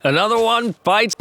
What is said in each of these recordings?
Another one bites.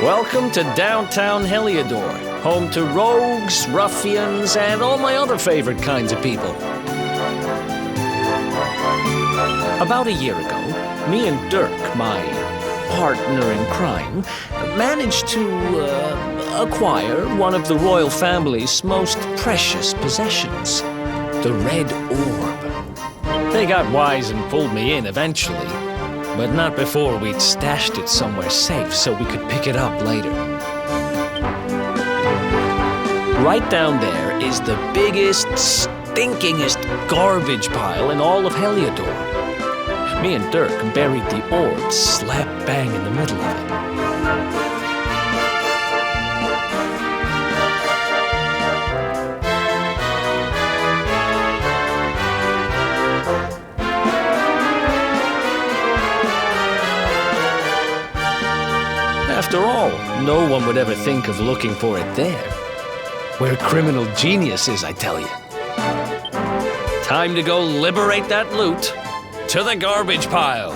Welcome to downtown Heliodor, home to rogues, ruffians, and all my other favorite kinds of people. About a year ago, me and Dirk, my partner in crime, managed to acquire one of the royal family's most precious possessions, the Red Orb. They got wise and pulled me in eventually, but not before we'd stashed it somewhere safe so we could pick it up later. Right down there is the biggest, stinkingest garbage pile in all of Heliodor. Me and Dirk buried the orb slap bang in the middle of it. After all, no one would ever think of looking for it there. We're criminal geniuses, I tell you. Time to go liberate that loot. To the garbage pile.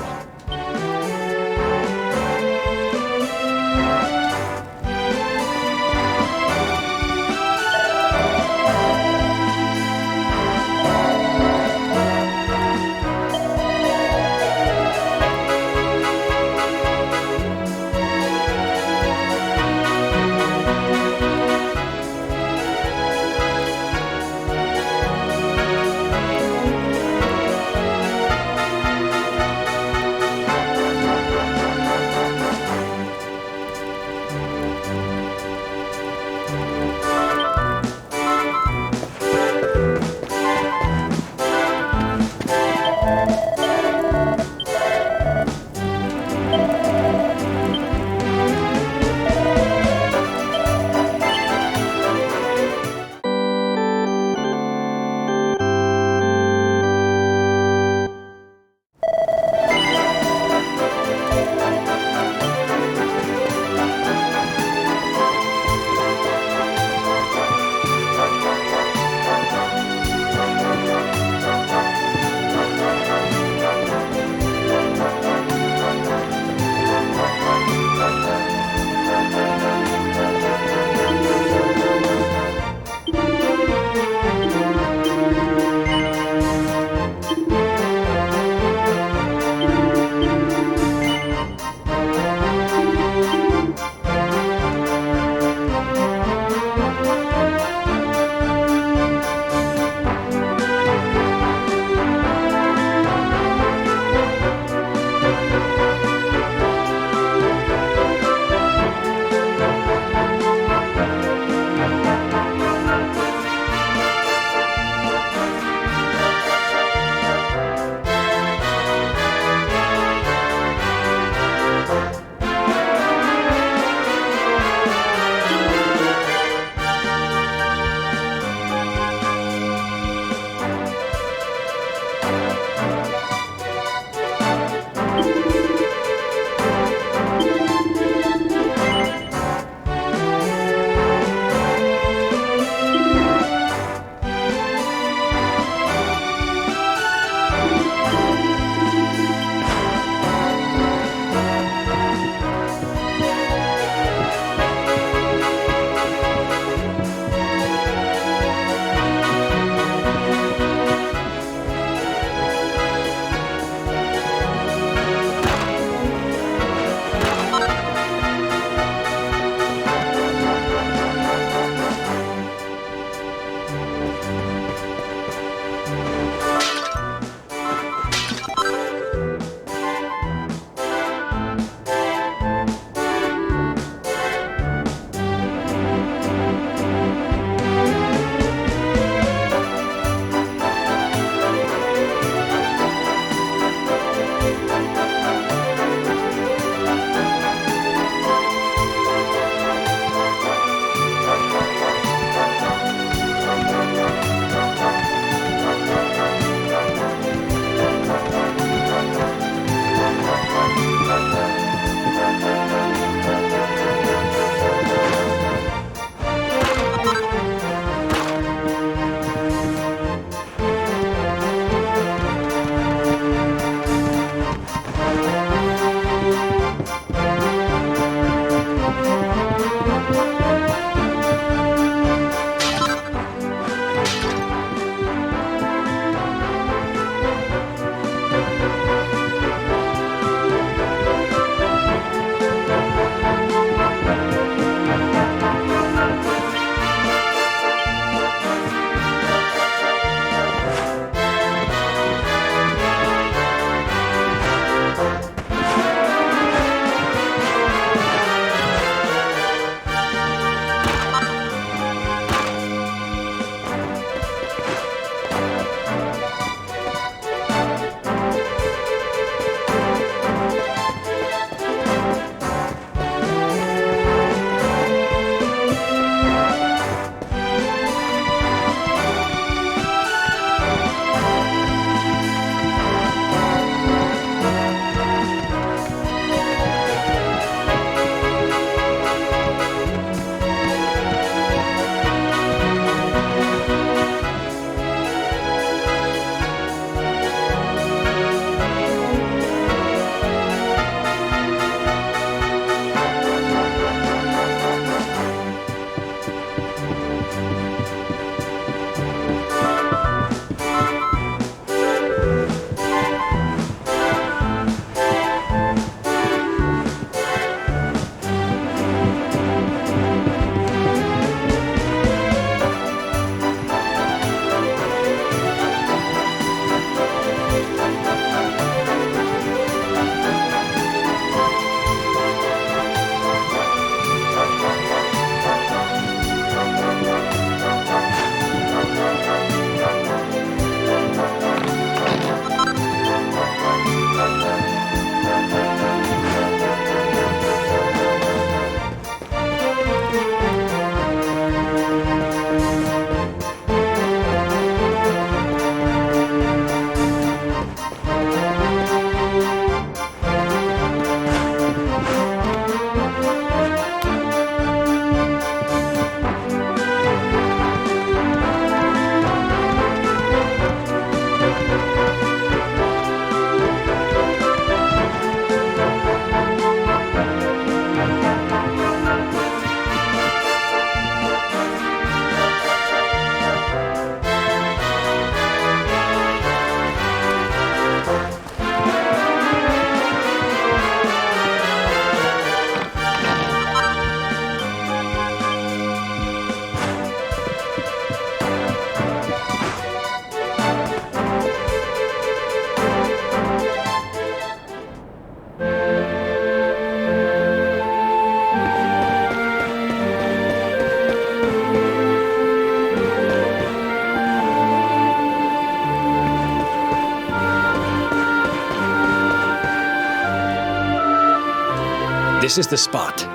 This is the spot.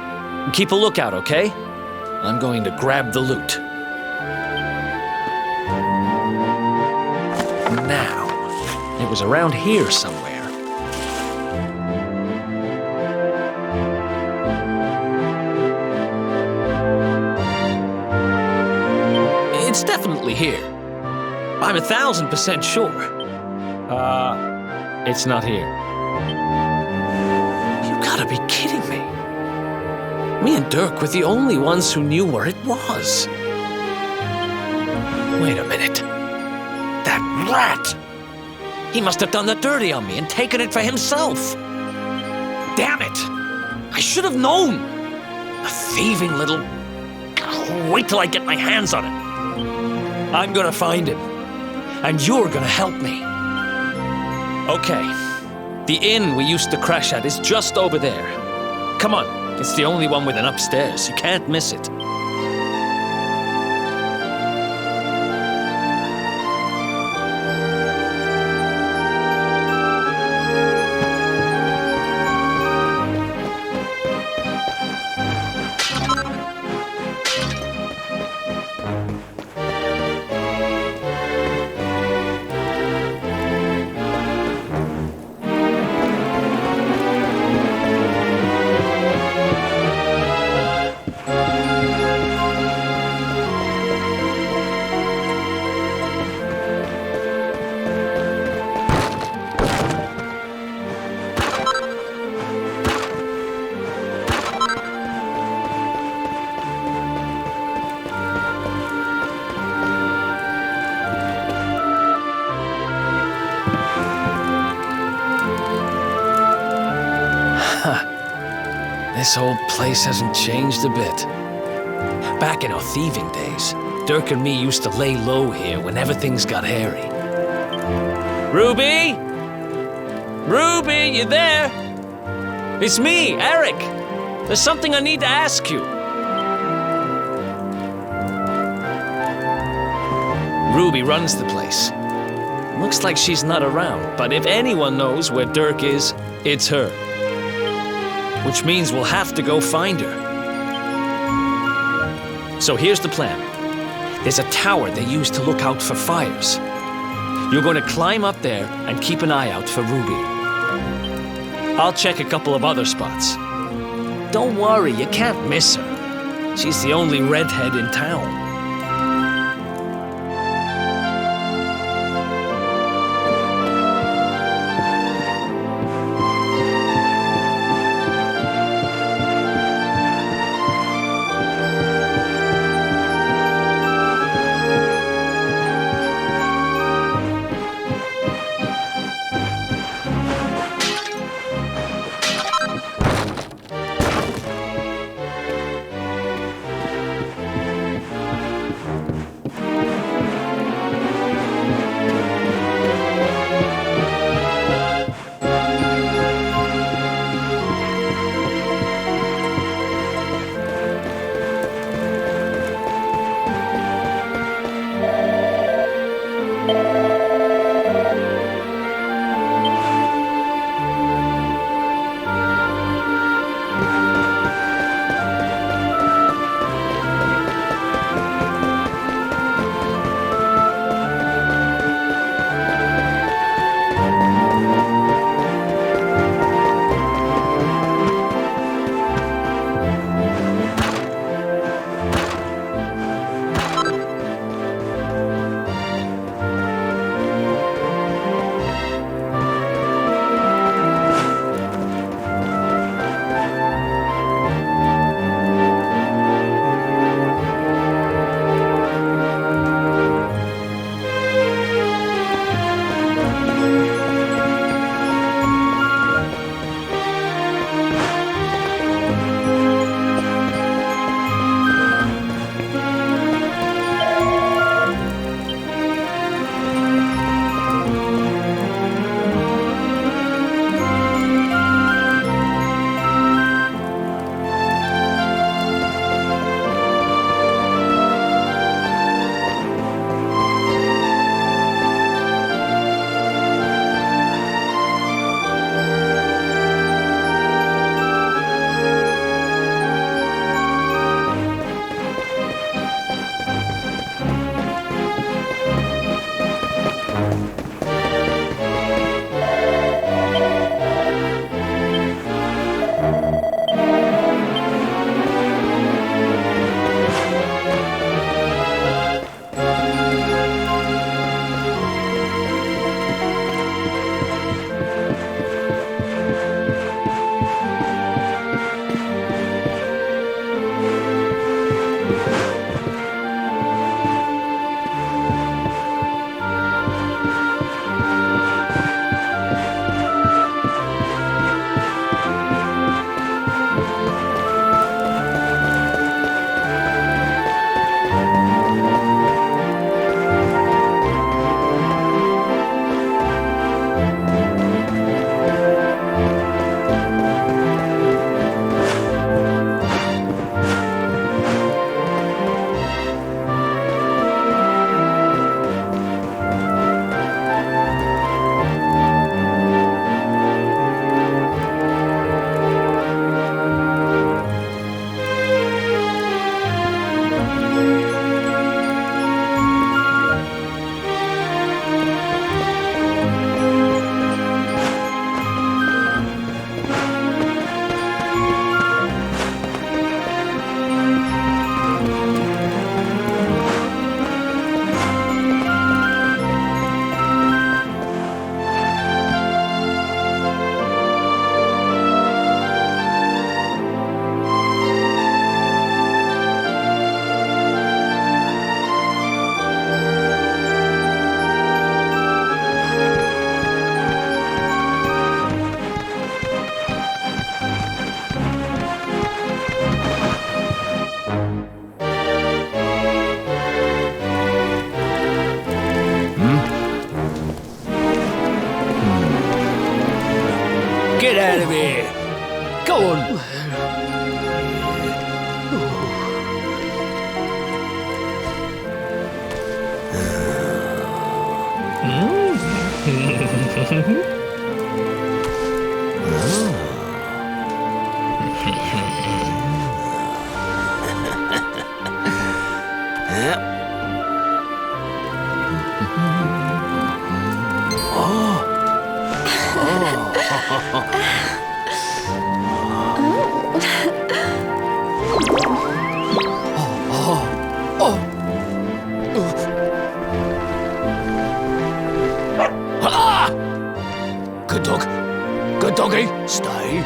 Keep a lookout, okay? I'm going to grab the loot. Now, it was around here somewhere. It's definitely here. I'm 1,000% sure. It's not here. You gotta be kidding me. Me and Dirk were the only ones who knew where it was. Wait a minute. That rat! He must have done the dirty on me and taken it for himself. Damn it! I should have known! A thieving little... Wait till I get my hands on it. I'm gonna find him. And you're gonna help me. Okay. The inn we used to crash at is just over there. Come on. It's the only one with an upstairs. You can't miss it. This whole place hasn't changed a bit. Back in our thieving days, Dirk and me used to lay low here whenever things got hairy. Ruby? Ruby, you there? It's me, Eric. There's something I need to ask you. Ruby runs the place. Looks like she's not around, but if anyone knows where Dirk is, it's her. Which means we'll have to go find her. So here's the plan. There's a tower they use to look out for fires. You're going to climb up there and keep an eye out for Ruby. I'll check a couple of other spots. Don't worry, you can't miss her. She's the only redhead in town. Good dog. Good doggy. Stay.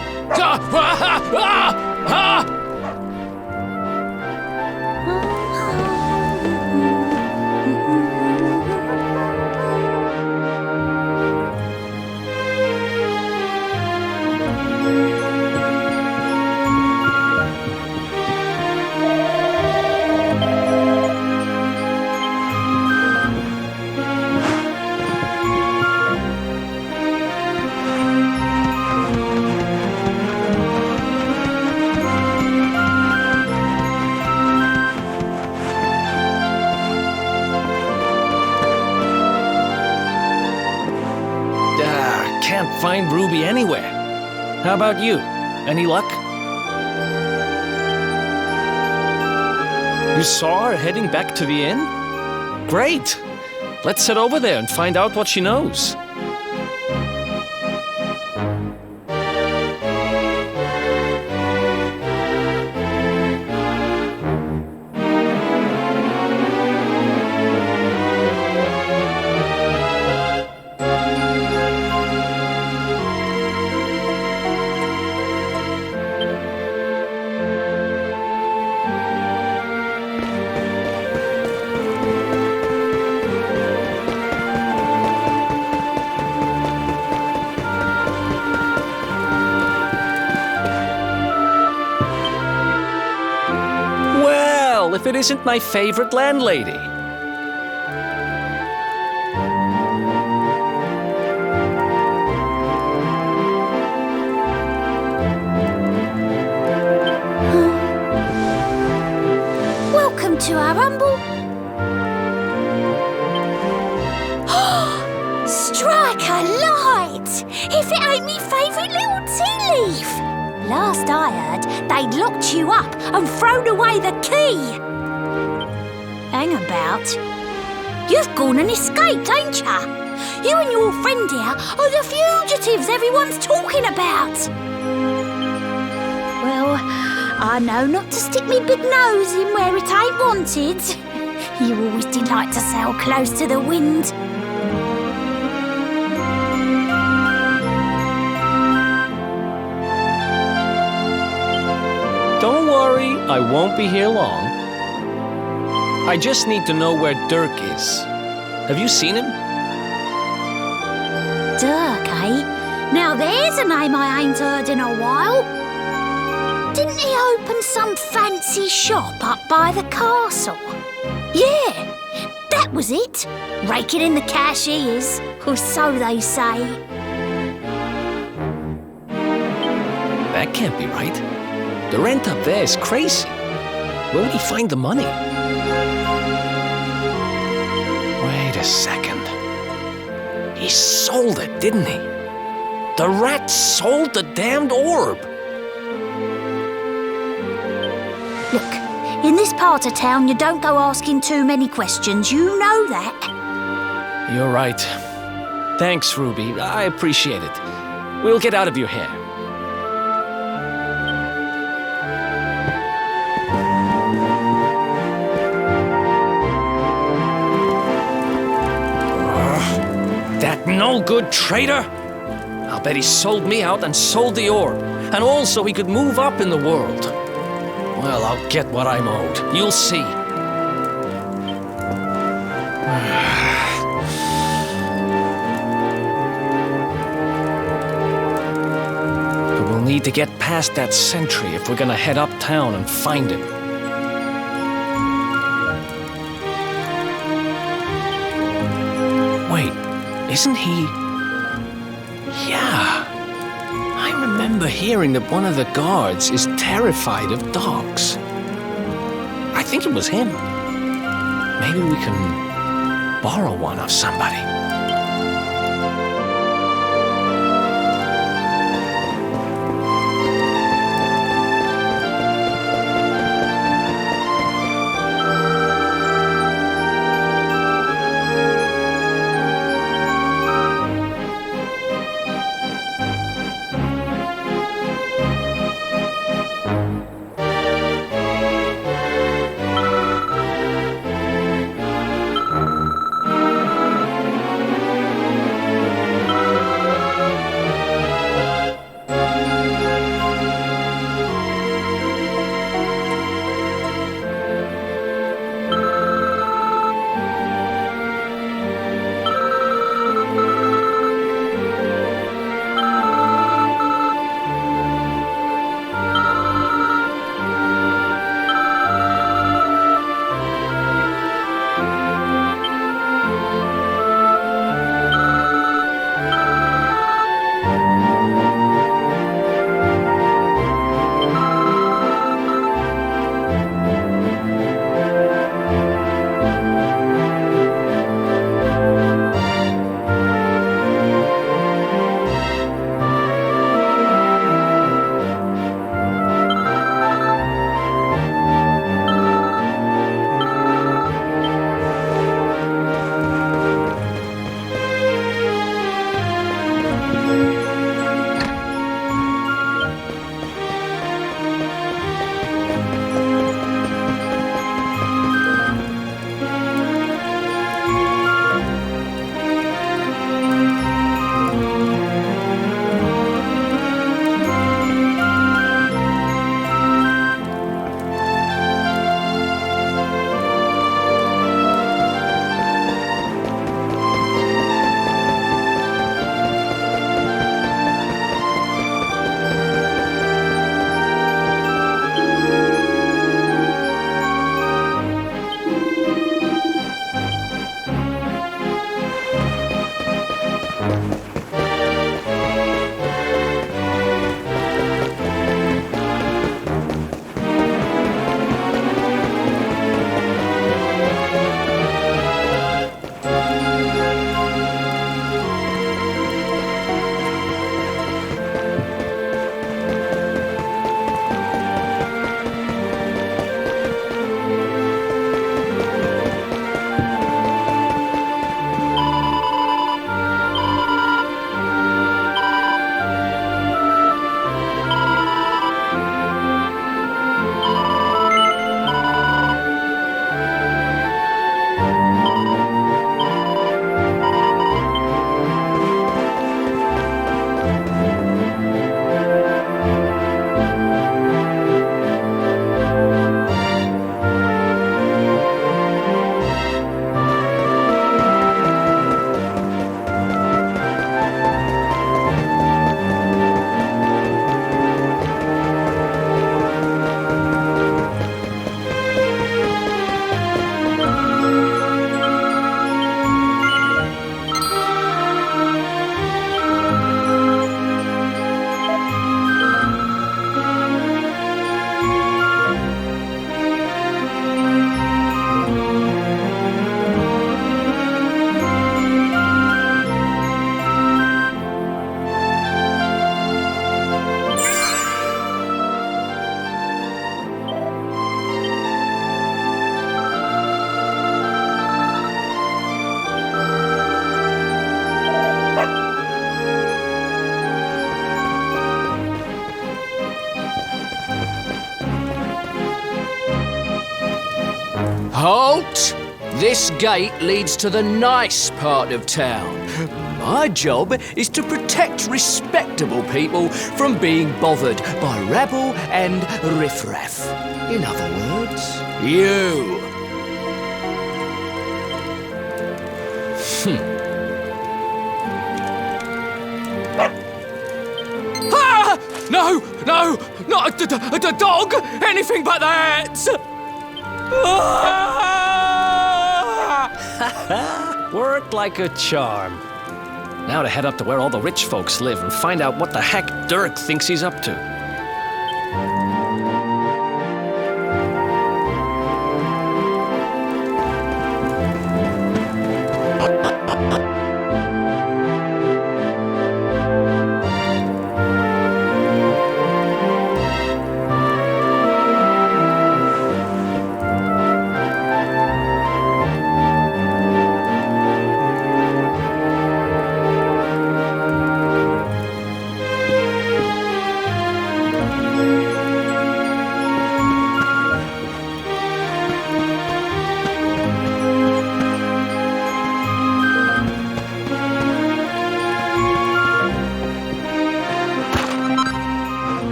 Can't find Ruby anywhere. How about you? Any luck? You saw her heading back to the inn? Great! Let's head over there and find out what she knows. If it isn't my favorite landlady. Welcome to our humble... Strike a light! If it ain't me favourite little tea leaf! Last I heard, they'd locked you up and thrown away the key. Hang about. You've gone and escaped, ain't ya? You and your friend here are the fugitives everyone's talking about. Well, I know not to stick me big nose in where it ain't wanted. You always delight to sail close to the wind. Don't worry, I won't be here long. I just need to know where Dirk is. Have you seen him? Dirk, eh? Now there's a name I ain't heard in a while. Didn't he open some fancy shop up by the castle? Yeah, that was it. Raking in the cash he is, or so they say. That can't be right. The rent up there is crazy. Where would he find the money? Wait a second. He sold it, didn't he? The rat sold the damned orb. Look, in this part of town, you don't go asking too many questions. You know that. You're right. Thanks, Ruby. I appreciate it. We'll get out of your hair. That no-good traitor! I'll bet he sold me out and sold the orb. And also he could move up in the world. Well, I'll get what I'm owed. You'll see. But we'll need to get past that sentry if we're gonna head uptown and find him. Wait, isn't he... Yeah. I remember hearing that one of the guards is terrified of dogs. I think it was him. Maybe we can borrow one of somebody. Halt! This gate leads to the nice part of town. My job is to protect respectable people from being bothered by rabble and riffraff. In other words, you. Ah! No, not a dog! Anything but that! Worked like a charm. Now to head up to where all the rich folks live and find out what the heck Dirk thinks he's up to.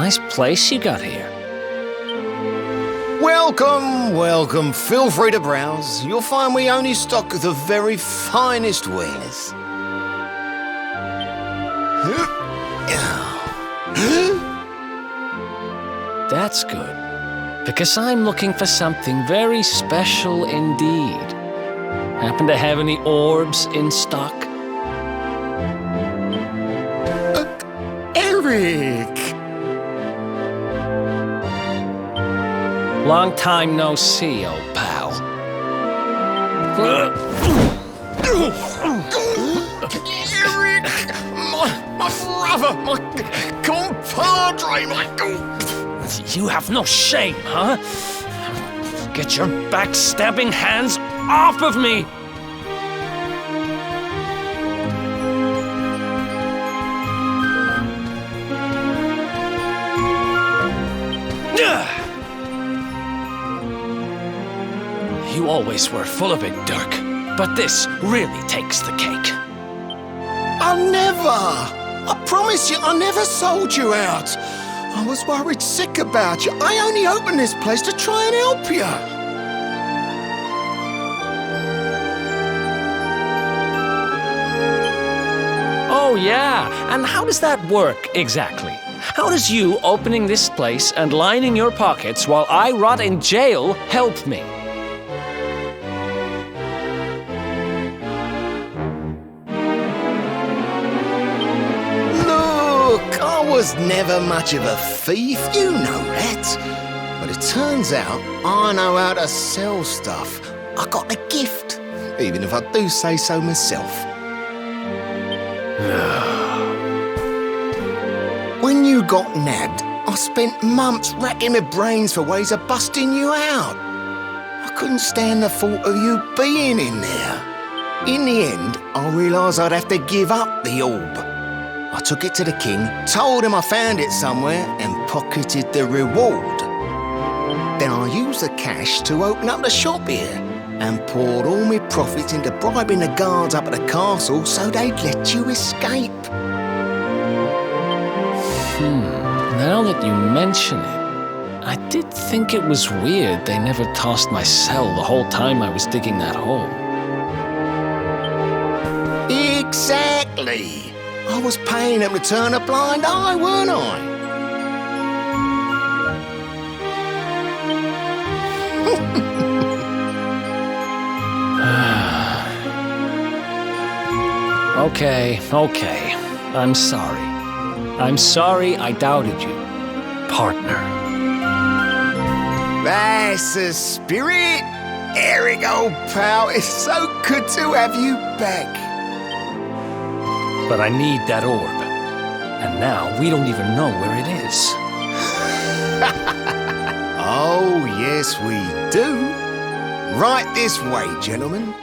nice place you got here. Welcome, welcome. Feel free to browse. You'll find we only stock the very finest wares. That's good, because I'm looking for something very special indeed. Happen to have any orbs in stock? Eric! Long time no see, old pal. Eric! My brother, my compadre, my... You have no shame, huh? Get your backstabbing hands off of me! You always were full of it, Dirk. But this really takes the cake. I promise you, I never sold you out. I was worried sick about you. I only opened this place to try and help you. Oh, yeah. And how does that work, exactly? How does you opening this place and lining your pockets while I rot in jail help me? Look, I was never much of a thief, you know that. But it turns out I know how to sell stuff. I got a gift, even if I do say so myself. When you got nabbed, I spent months racking my brains for ways of busting you out. I couldn't stand the thought of you being in there. In the end, I realised I'd have to give up the orb. I took it to the king, told him I found it somewhere, and pocketed the reward. Then I used the cash to open up the shop here, and poured all my profits into bribing the guards up at the castle so they'd let you escape. Now that you mention it, I did think it was weird they never tossed my cell the whole time I was digging that hole. Exactly. I was paying them to turn a blind eye, weren't I? Okay. I'm sorry. I'm sorry I doubted you, partner. That's the spirit. Eric, old pal, it's so good to have you back. But I need that orb. And now we don't even know where it is. Oh, yes, we do. Right this way, gentlemen.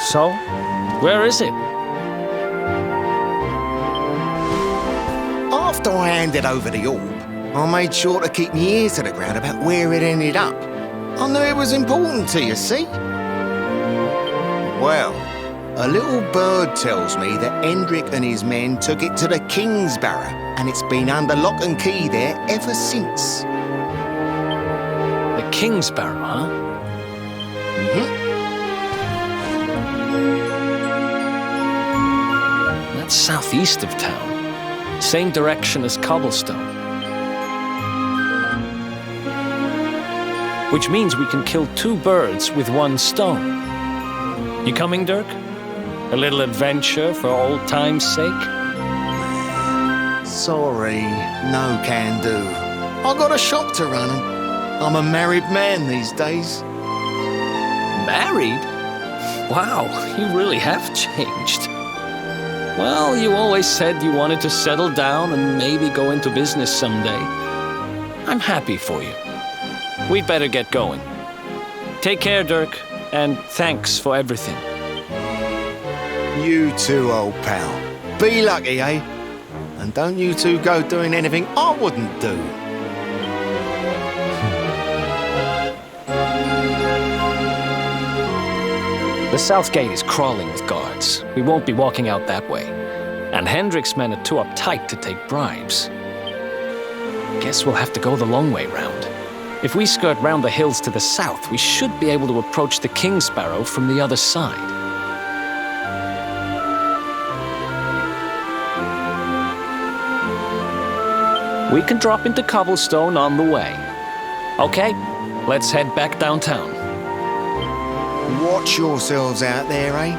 So, where is it? After I handed over the orb, I made sure to keep my ears to the ground about where it ended up. I knew it was important to you, see? Well, a little bird tells me that Hendrik and his men took it to the King's Barrow, and it's been under lock and key there ever since. The King's Barrow, huh? That's southeast of town. Same direction as Cobblestone. Which means we can kill two birds with one stone. You coming, Dirk? A little adventure for old time's sake? Sorry, no can do. I got a shop to run and I'm a married man these days. Married? Wow, you really have changed. Well, you always said you wanted to settle down and maybe go into business someday. I'm happy for you. We'd better get going. Take care, Dirk, and thanks for everything. You too, old pal. Be lucky, eh? And don't you two go doing anything I wouldn't do. The south gate is crawling with guards. We won't be walking out that way. And Hendrik's men are too uptight to take bribes. Guess we'll have to go the long way round. If we skirt round the hills to the south, we should be able to approach the King Sparrow from the other side. We can drop into cobblestone on the way. Okay, let's head back downtown. Watch yourselves out there, eh?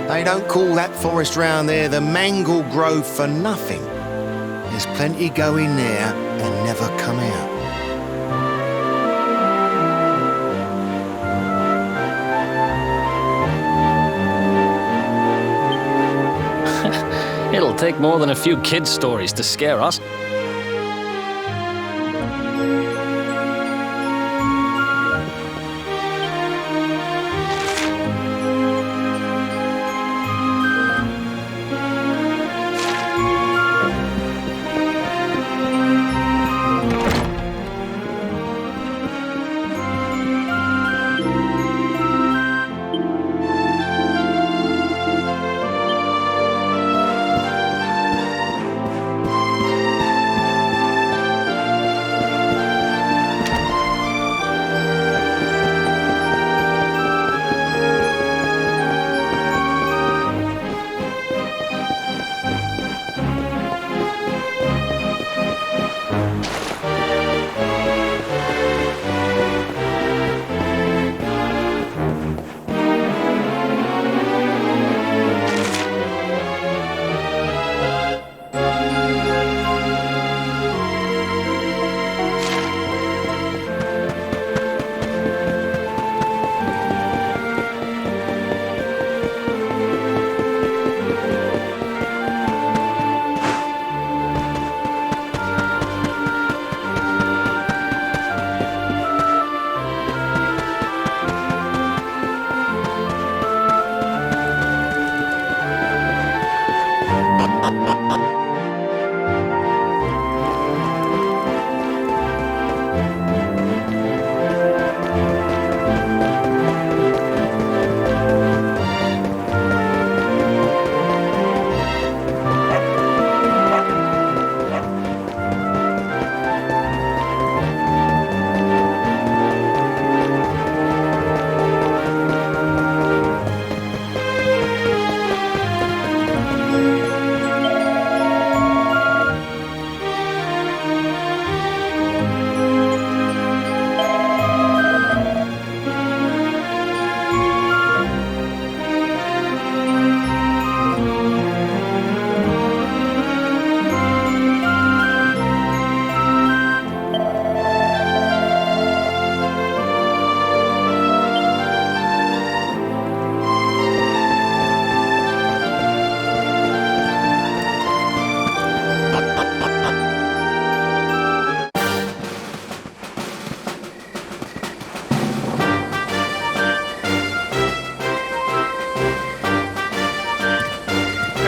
They don't call that forest round there the Mangle Grove for nothing. There's plenty go in there and never come out. It'll take more than a few kids' stories to scare us.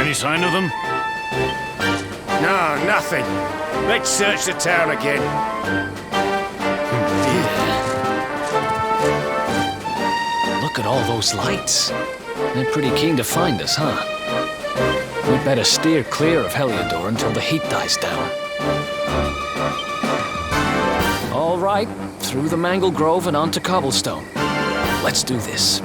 Any sign of them? No, nothing. Let's search the town again. Look at all those lights. They're pretty keen to find us, huh? We'd better steer clear of Heliodor until the heat dies down. All right, through the Mangle Grove and onto Cobblestone. Let's do this.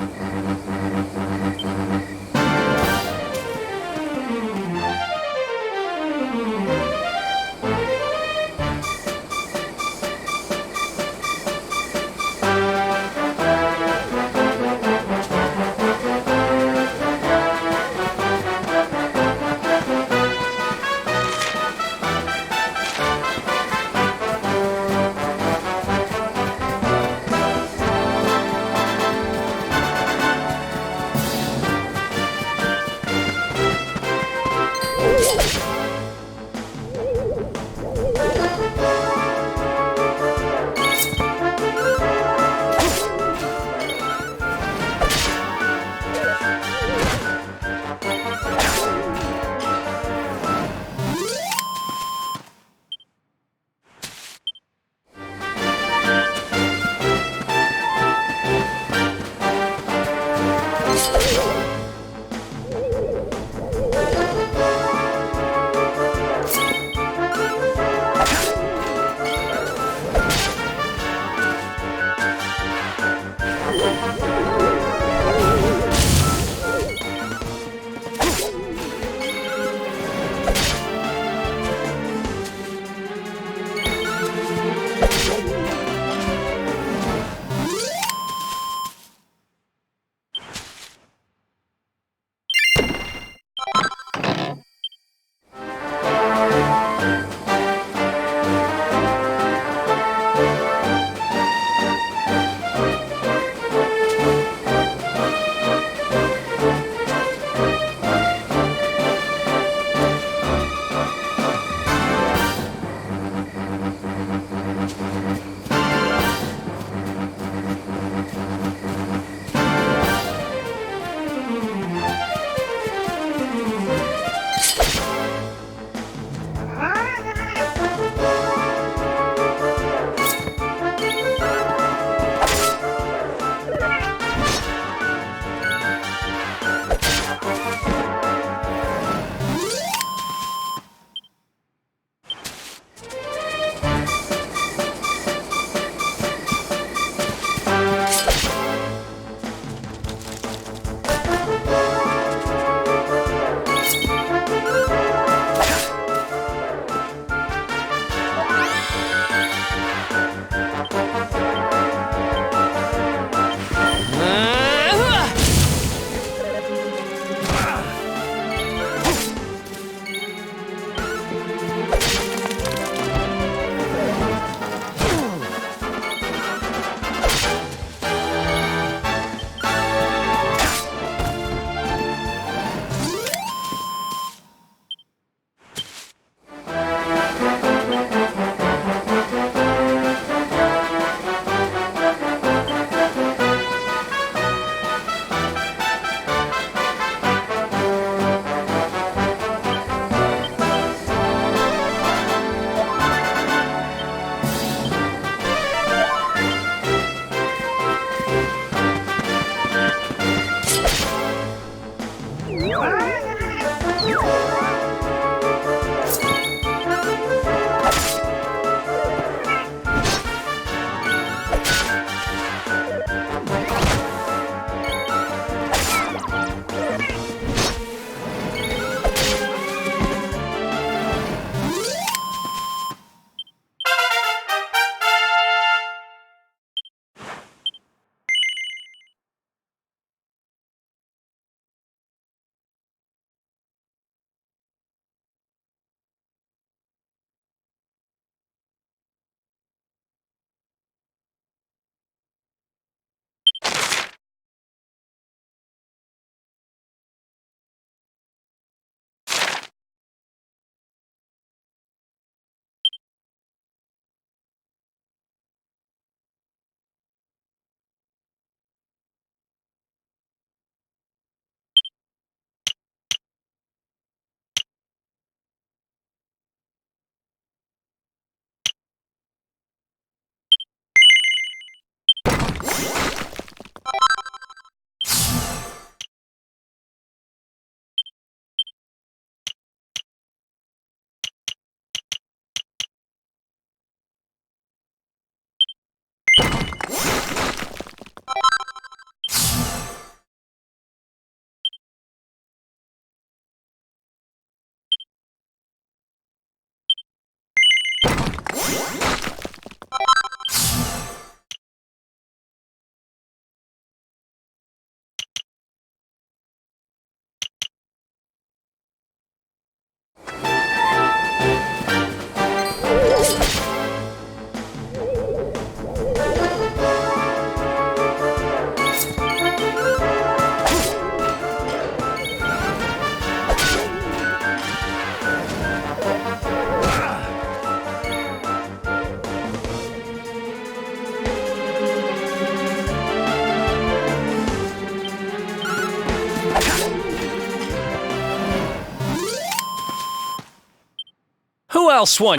Who else won?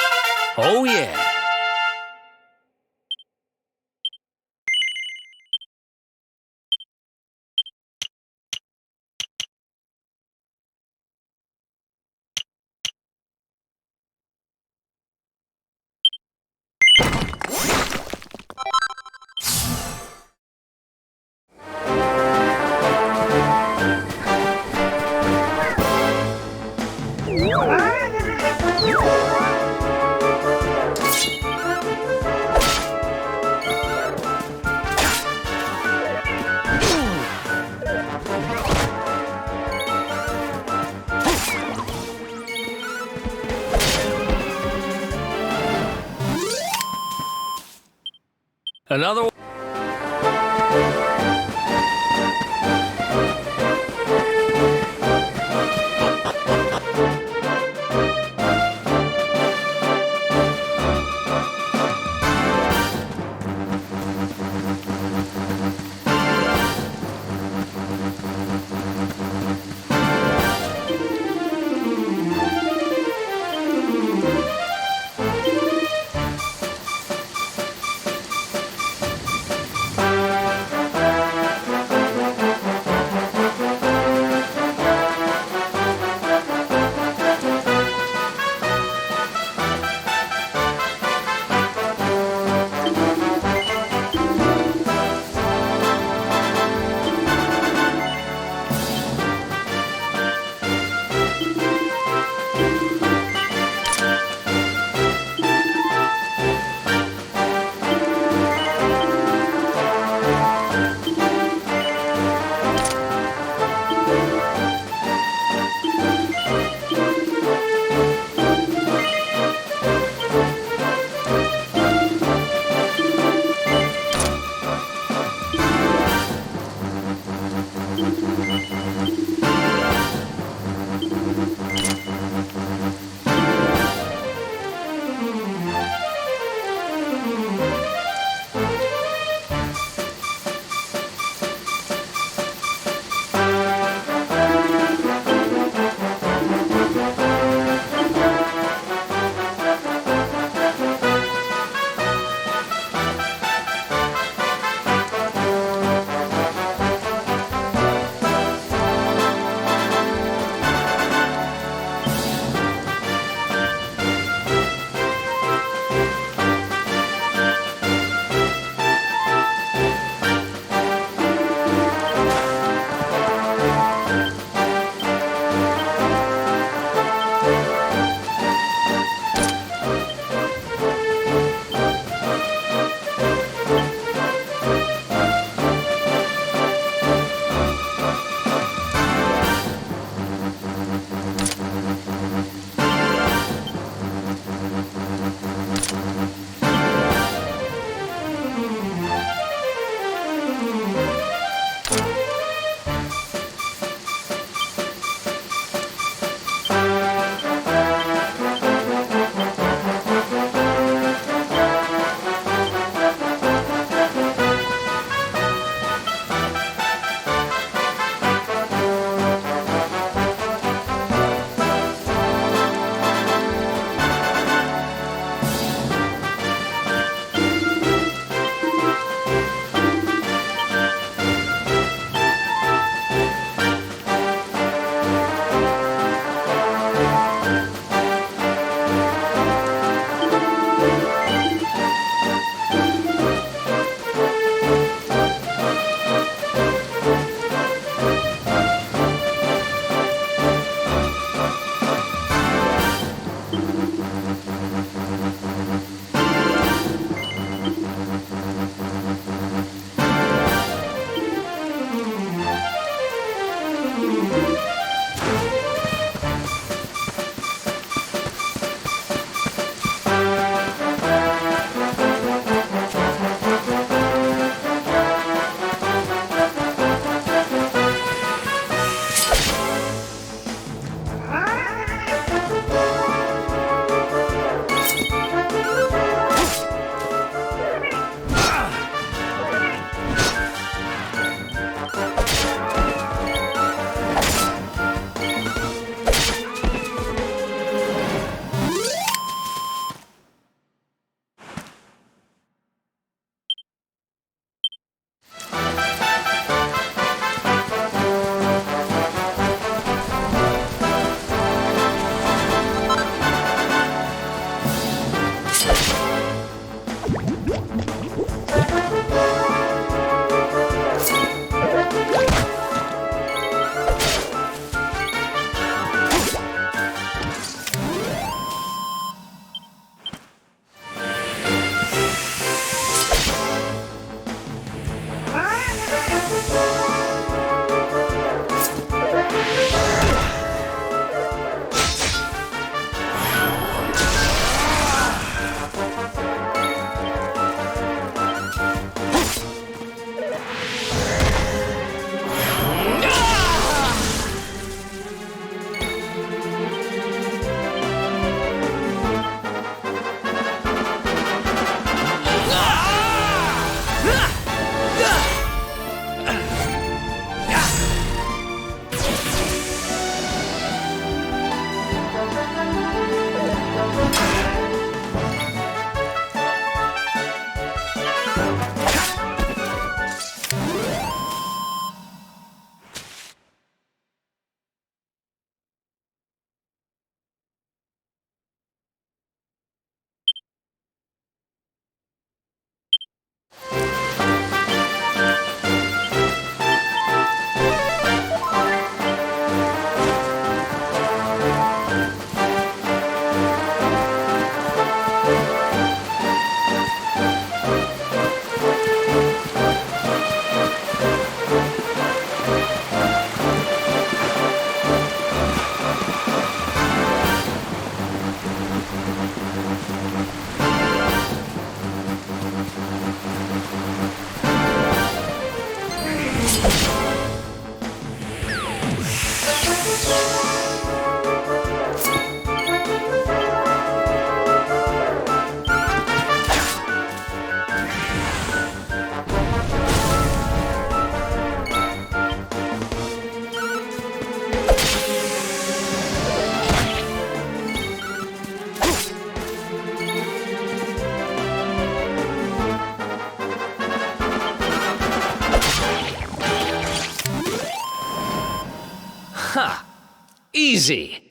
Oh, yeah. Another one. Ha! Easy!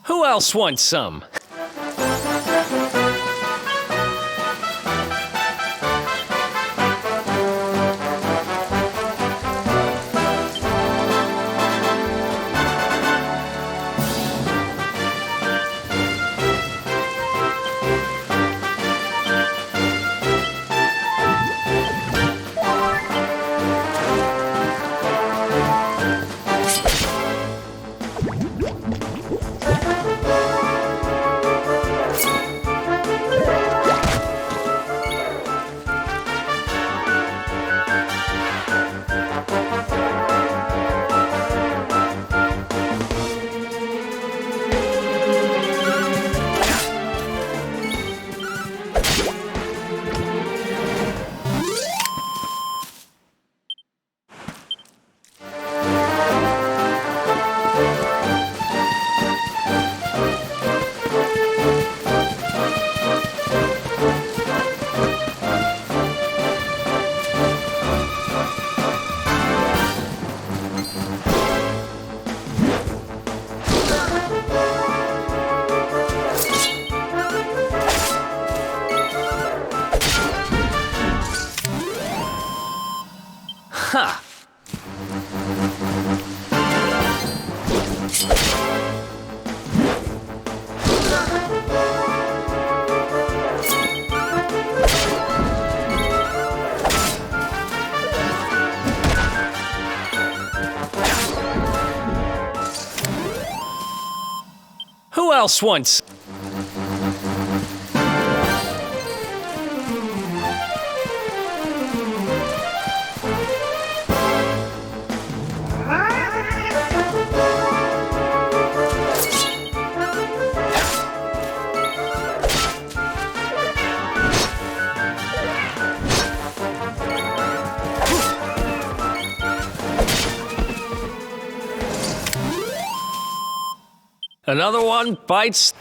Who else wants some? Ha! Who else wants? Another one bites.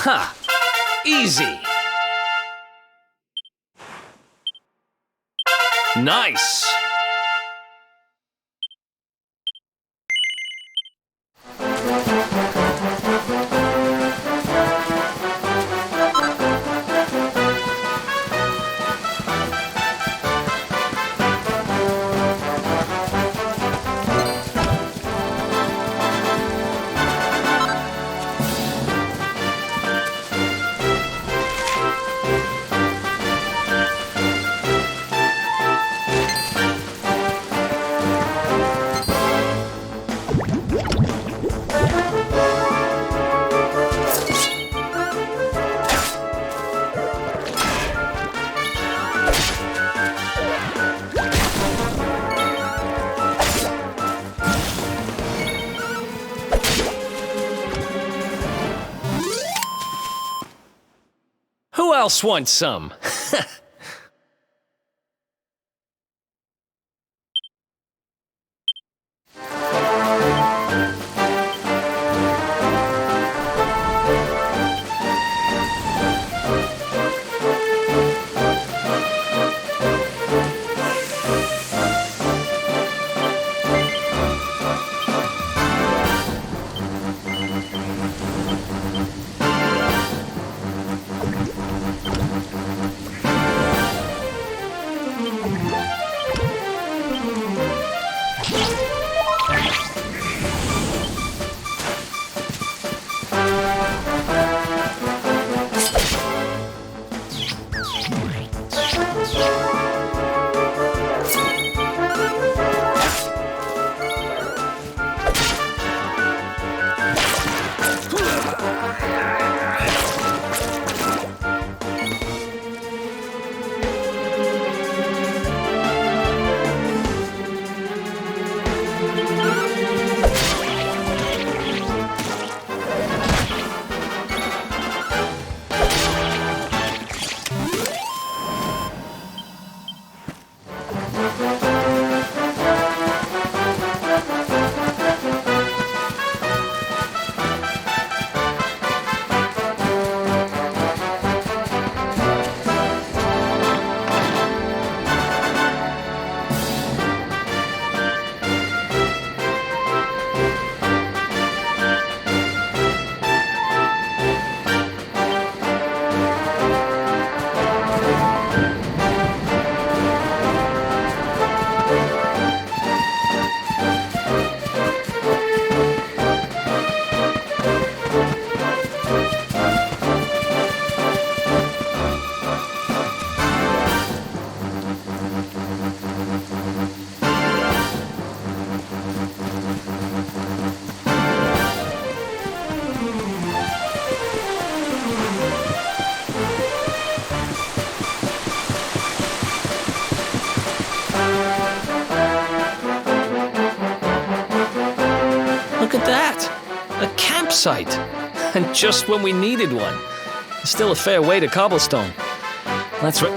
Ha! Easy. Nice. Who else wants some? Look at that! A campsite! And just when we needed one. Still a fair way to cobblestone. That's right.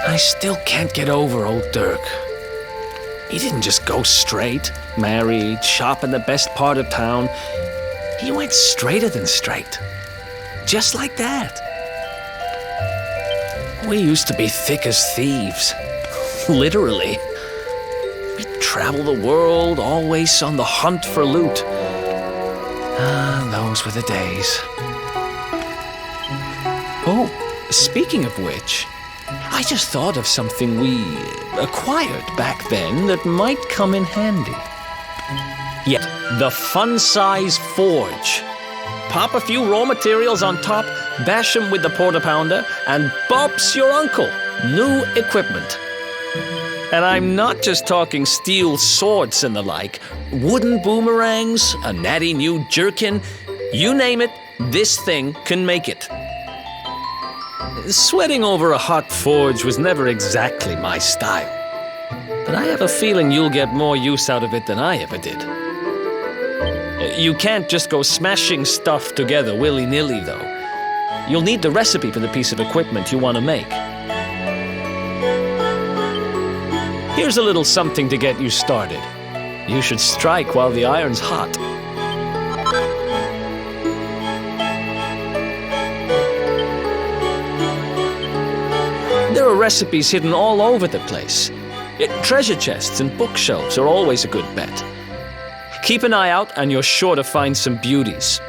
I still can't get over old Dirk. He didn't just go straight, married, shop in the best part of town. He went straighter than straight. Just like that. We used to be thick as thieves. Literally. We'd travel the world, always on the hunt for loot. Ah, those were the days. Oh, speaking of which, I just thought of something we acquired back then that might come in handy. Yeah, the fun-size forge. Pop a few raw materials on top, bash 'em with the porta pounder, and bumps your uncle. New equipment. And I'm not just talking steel swords and the like. Wooden boomerangs, a natty new jerkin. You name it, this thing can make it. Sweating over a hot forge was never exactly my style. But I have a feeling you'll get more use out of it than I ever did. You can't just go smashing stuff together willy-nilly, though. You'll need the recipe for the piece of equipment you want to make. Here's a little something to get you started. You should strike while the iron's hot. There are recipes hidden all over the place. Treasure chests and bookshelves are always a good bet. Keep an eye out and you're sure to find some beauties.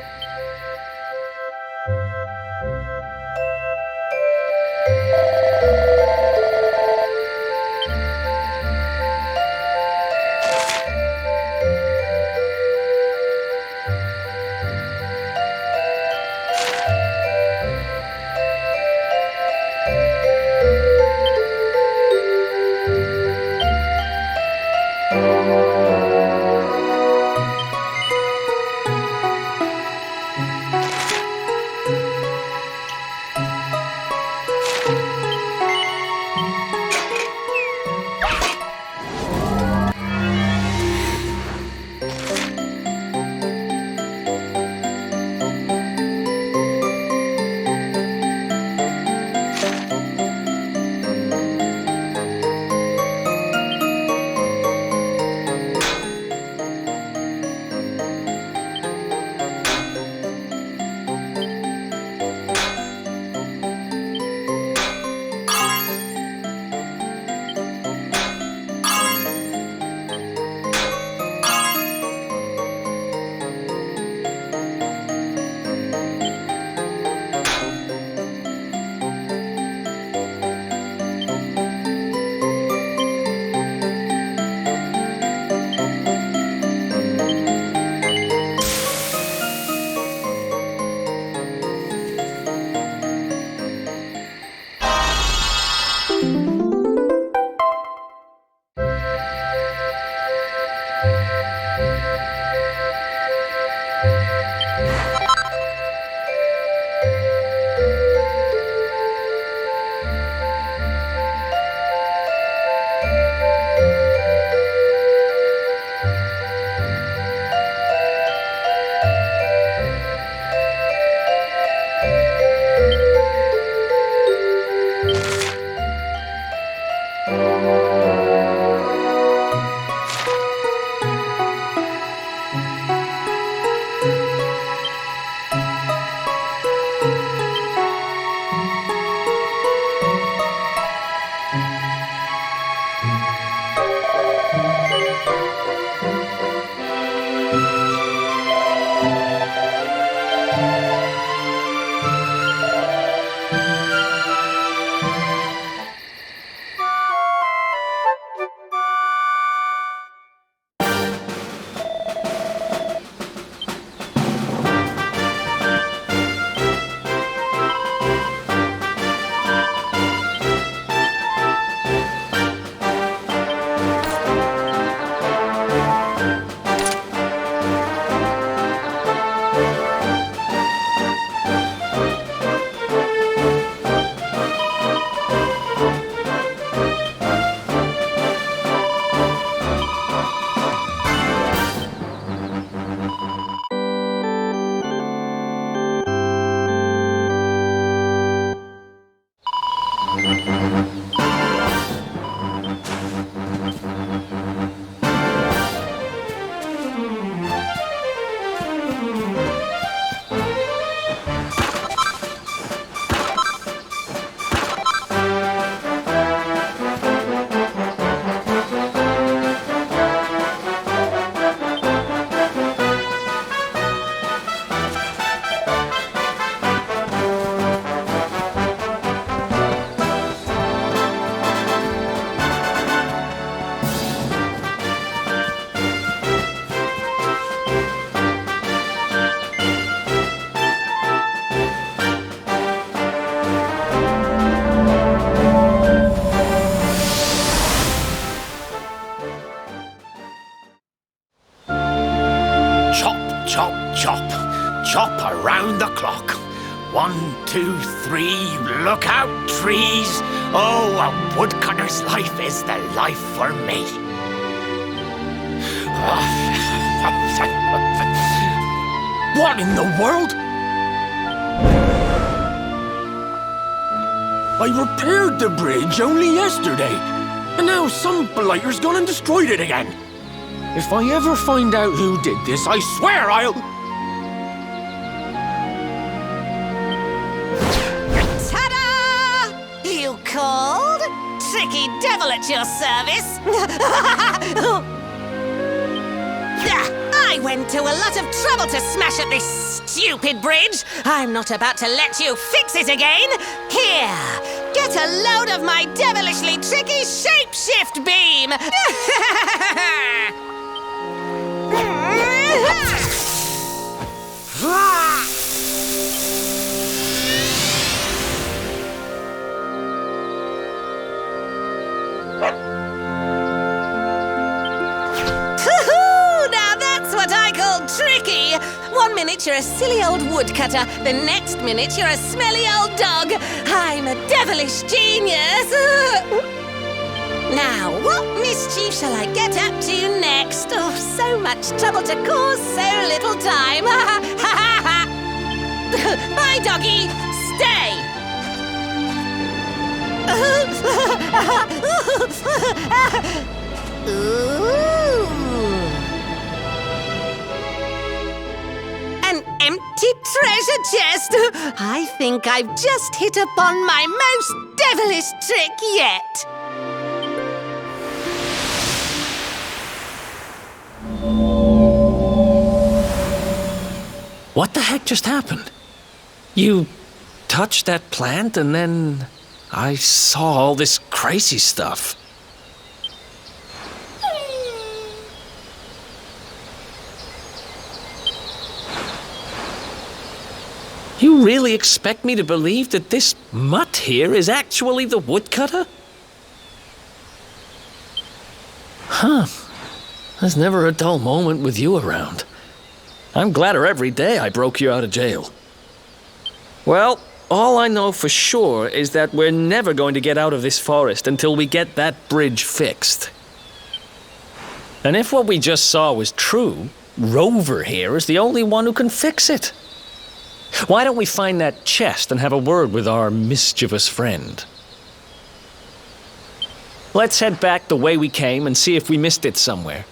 Chop around the clock. 1, 2, 3, look out, trees. Oh, a woodcutter's life is the life for me. What in the world? I repaired the bridge only yesterday. And now some blighter's gone and destroyed it again. If I ever find out who did this, I swear I'll... Ta-da! You called? Tricky devil at your service. I went to a lot of trouble to smash at this stupid bridge. I'm not about to let you fix it again. Here, get a load of my devilishly tricky shapeshift beam. Tricky! 1 minute you're a silly old woodcutter, the next minute you're a smelly old dog. I'm a devilish genius. Now, what mischief shall I get up to next? Oh, so much trouble to cause so little time. Bye, doggy. Stay. Ooh. An empty treasure chest! I think I've just hit upon my most devilish trick yet! What the heck just happened? You touched that plant and then I saw all this crazy stuff. You really expect me to believe that this mutt here is actually the woodcutter? Huh. There's never a dull moment with you around. I'm gladder every day I broke you out of jail. Well, all I know for sure is that we're never going to get out of this forest until we get that bridge fixed. And if what we just saw was true, Rover here is the only one who can fix it. Why don't we find that chest and have a word with our mischievous friend? Let's head back the way we came and see if we missed it somewhere.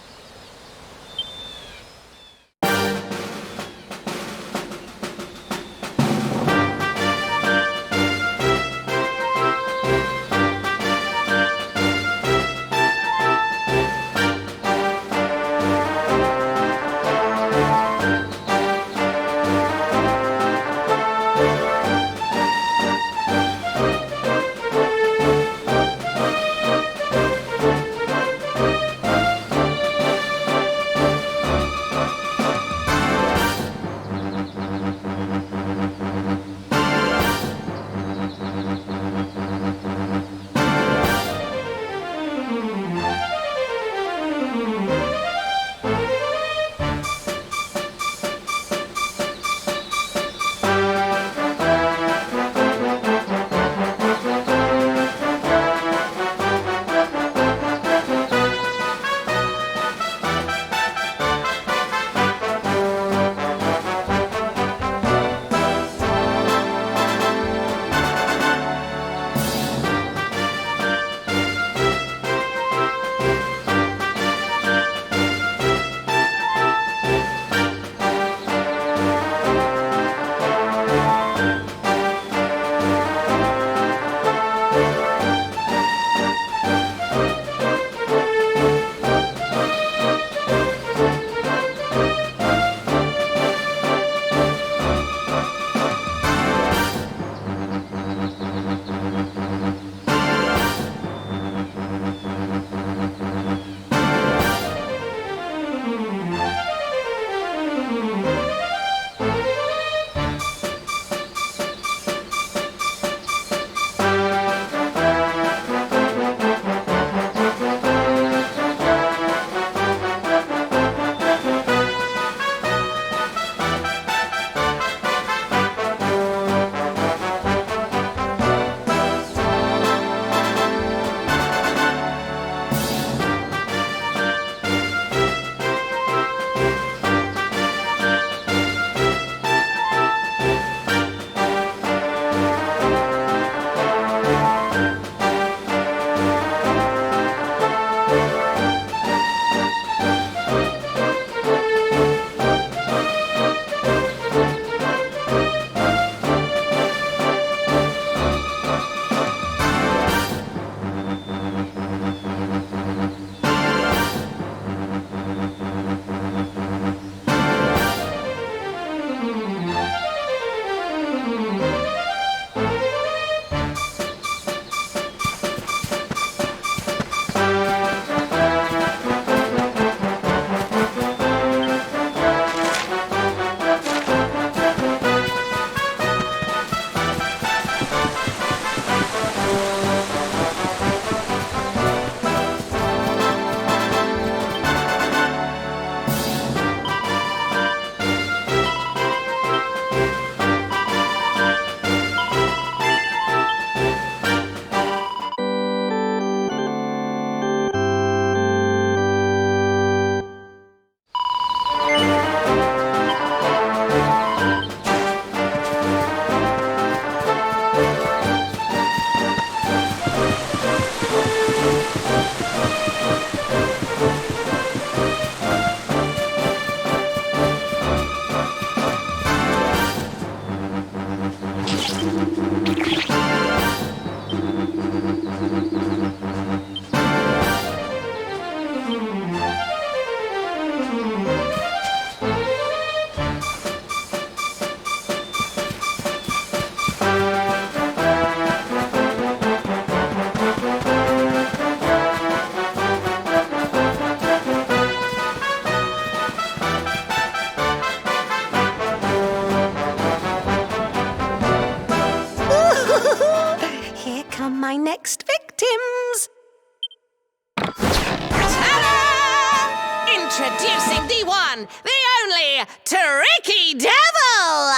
devil!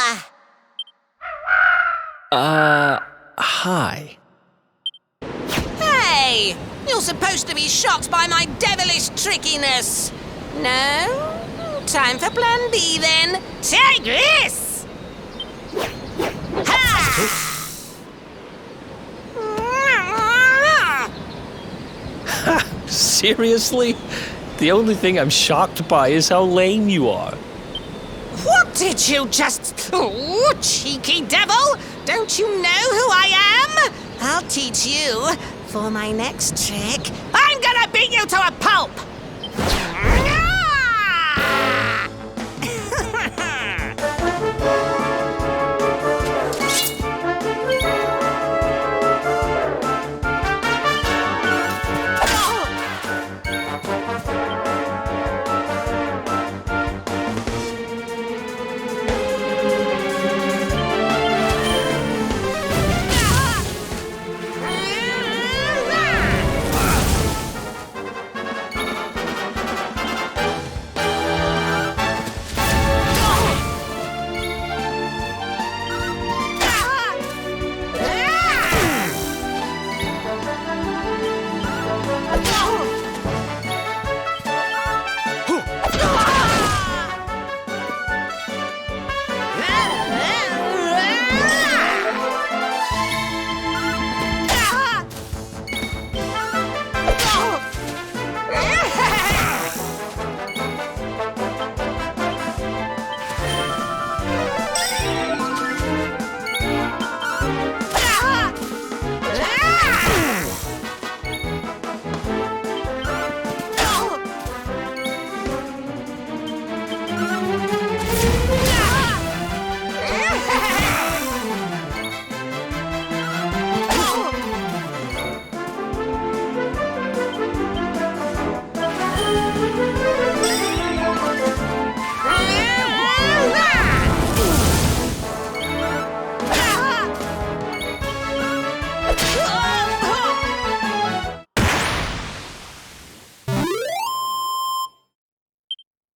Hi. Hey! You're supposed to be shocked by my devilish trickiness. No? Time for plan B then. Take this! Ha! Seriously? The only thing I'm shocked by is how lame you are. What did you just... Oh, cheeky devil! Don't you know who I am? I'll teach you. For my next trick, I'm gonna beat you to a pulp!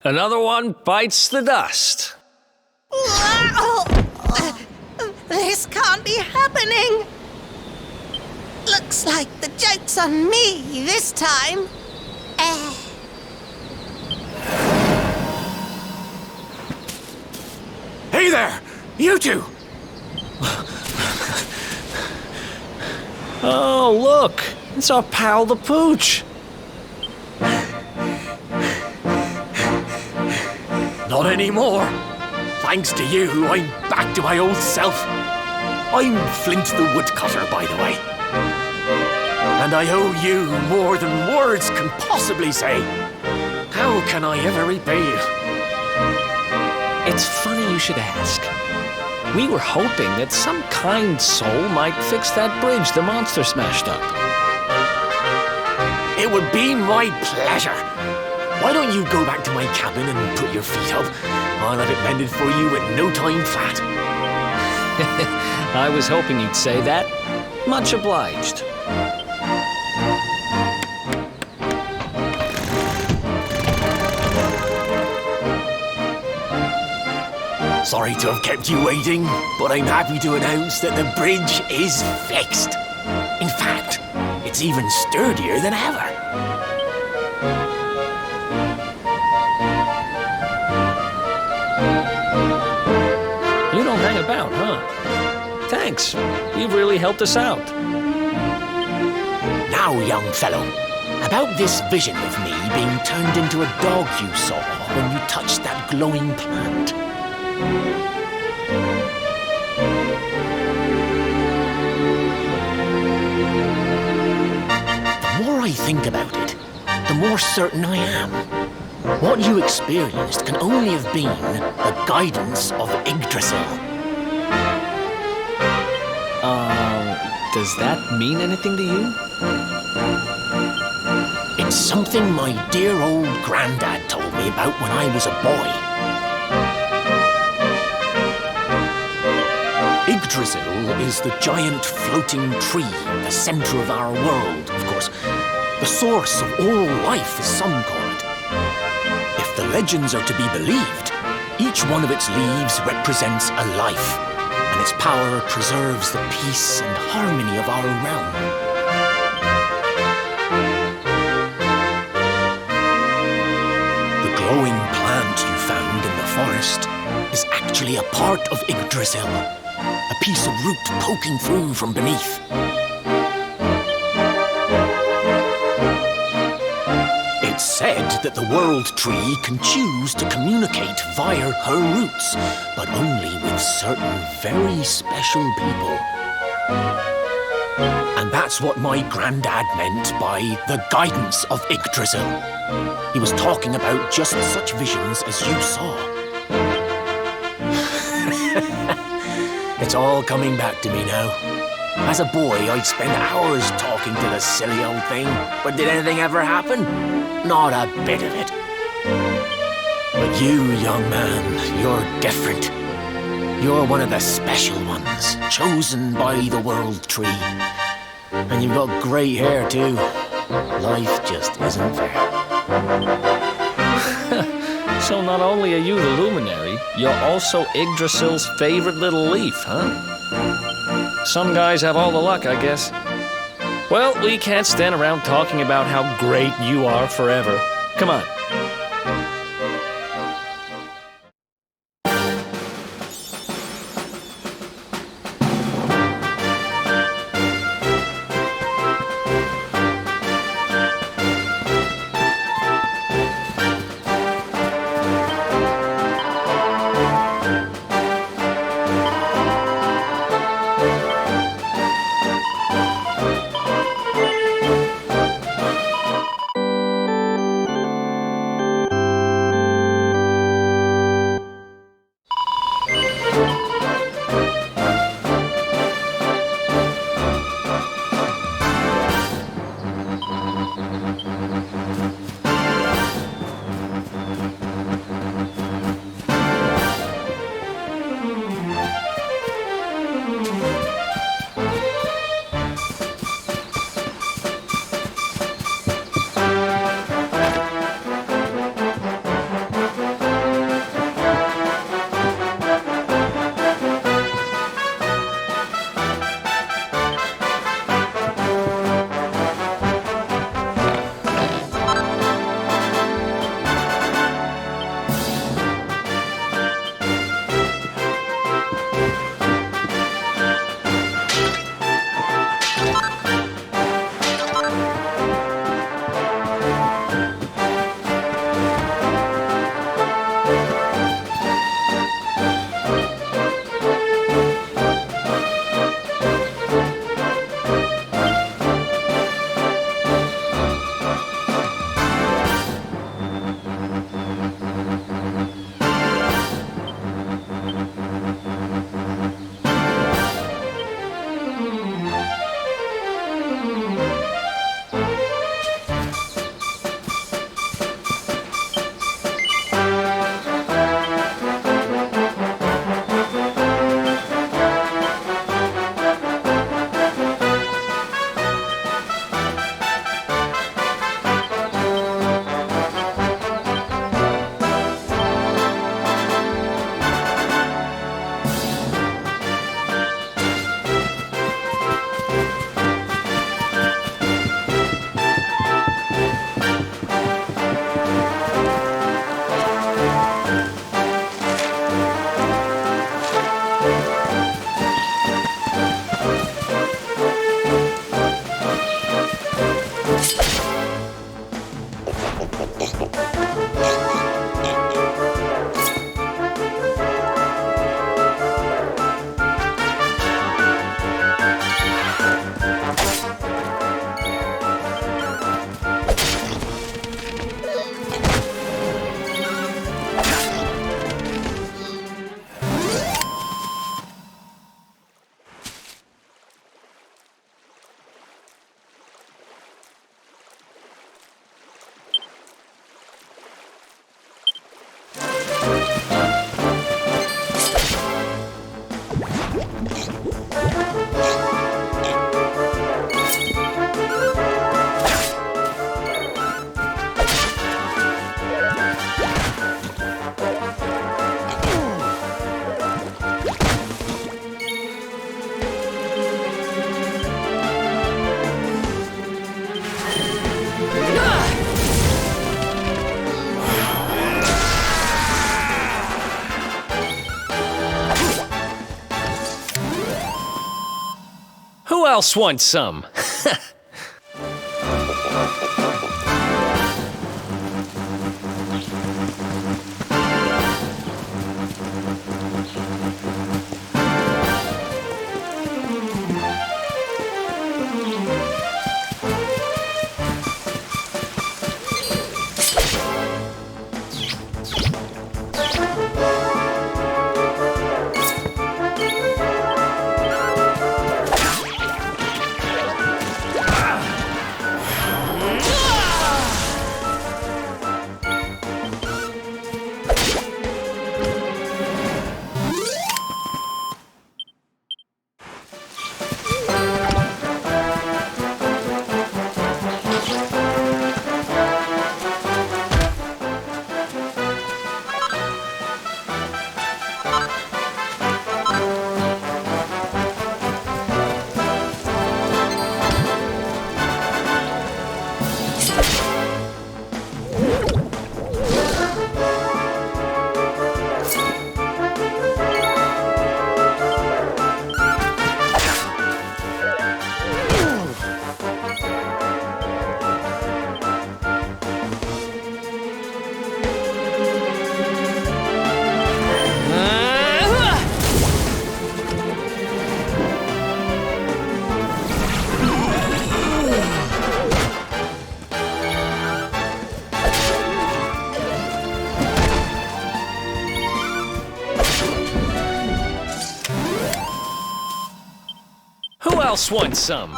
Another one bites the dust. This can't be happening. Looks like the joke's on me this time. Hey there! You two! Oh, look! It's our pal the Pooch. Not anymore. Thanks to you, I'm back to my old self. I'm Flint the Woodcutter, by the way. And I owe you more than words can possibly say. How can I ever repay you? It's funny you should ask. We were hoping that some kind soul might fix that bridge the monster smashed up. It would be my pleasure. Why don't you go back to my cabin and put your feet up? I'll have it mended for you in no time flat. I was hoping you'd say that. Much obliged. Sorry to have kept you waiting, but I'm happy to announce that the bridge is fixed. In fact, it's even sturdier than ever. You don't hang about, huh? Thanks. You've really helped us out. Now, young fellow, about this vision of me being turned into a dog you saw when you touched that glowing plant. The more I think about it, the more certain I am. What you experienced can only have been the guidance of Yggdrasil. Does that mean anything to you? It's something my dear old granddad told me about when I was a boy. Yggdrasil is the giant floating tree at the center of our world, of course. The source of all life, as some call it. If the legends are to be believed, Each one of its leaves represents a life, and its power preserves the peace and harmony of our realm. The glowing plant you found in the forest is actually a part of Yggdrasil, a piece of root poking through from beneath. It's said that the World Tree can choose to communicate via her roots, but only with certain very special people. And that's what my granddad meant by the guidance of Yggdrasil. He was talking about just such visions as you saw. It's all coming back to me now. As a boy, I'd spend hours talking to the silly old thing, but did anything ever happen? Not a bit of it. But you, young man, you're different. You're one of the special ones, chosen by the World Tree. And you've got great hair, too. Life just isn't fair. So not only are you the luminary, you're also Yggdrasil's favorite little leaf, huh? Some guys have all the luck, I guess. Well, we can't stand around talking about how great you are forever. Come on. Who else wants some? Who else wants some?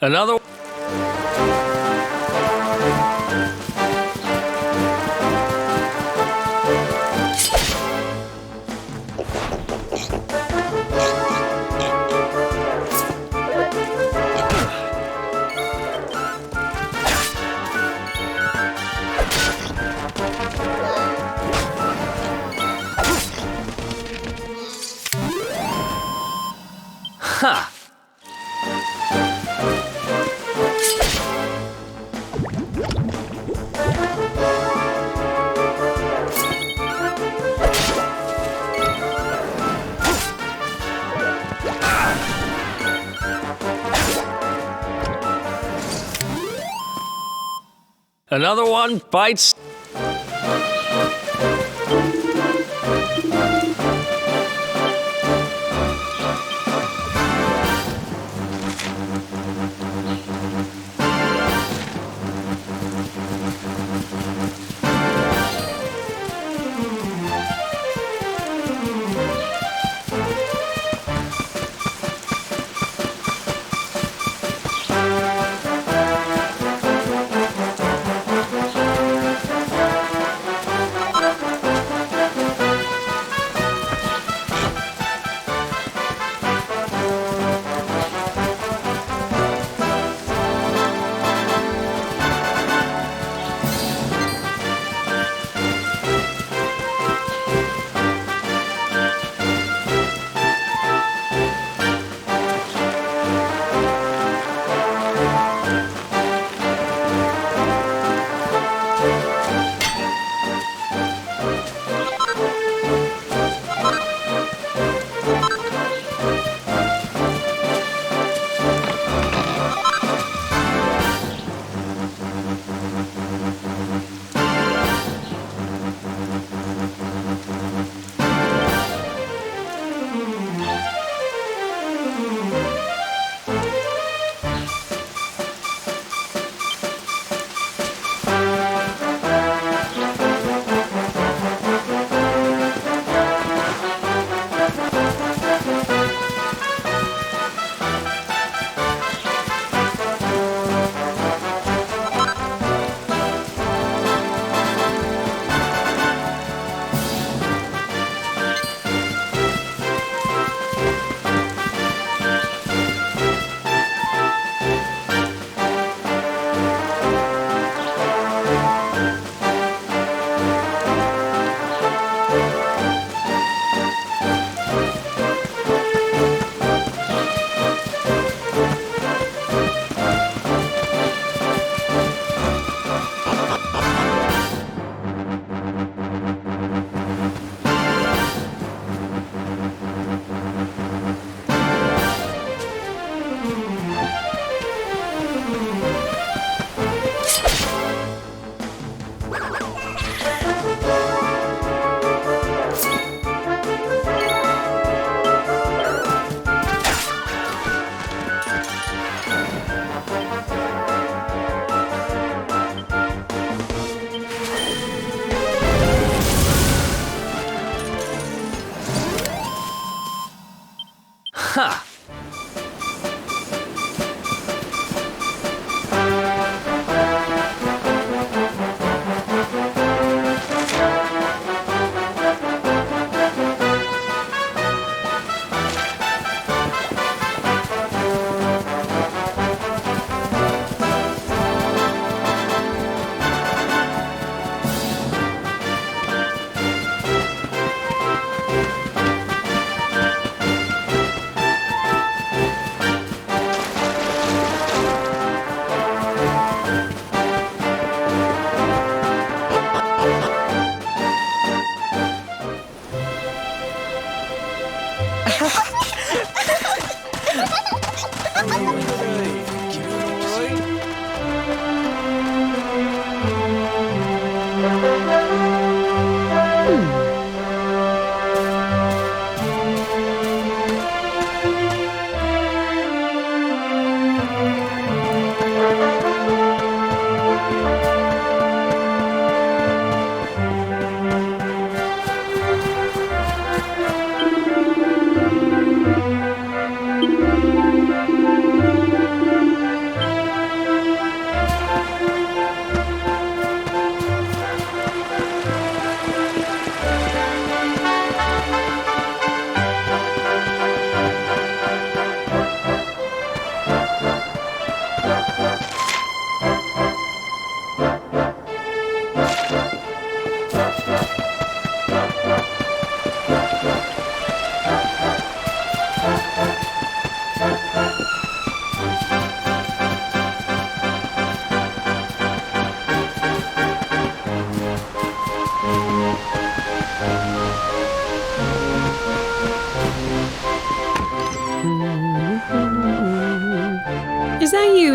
Another. Ha! Another one bites.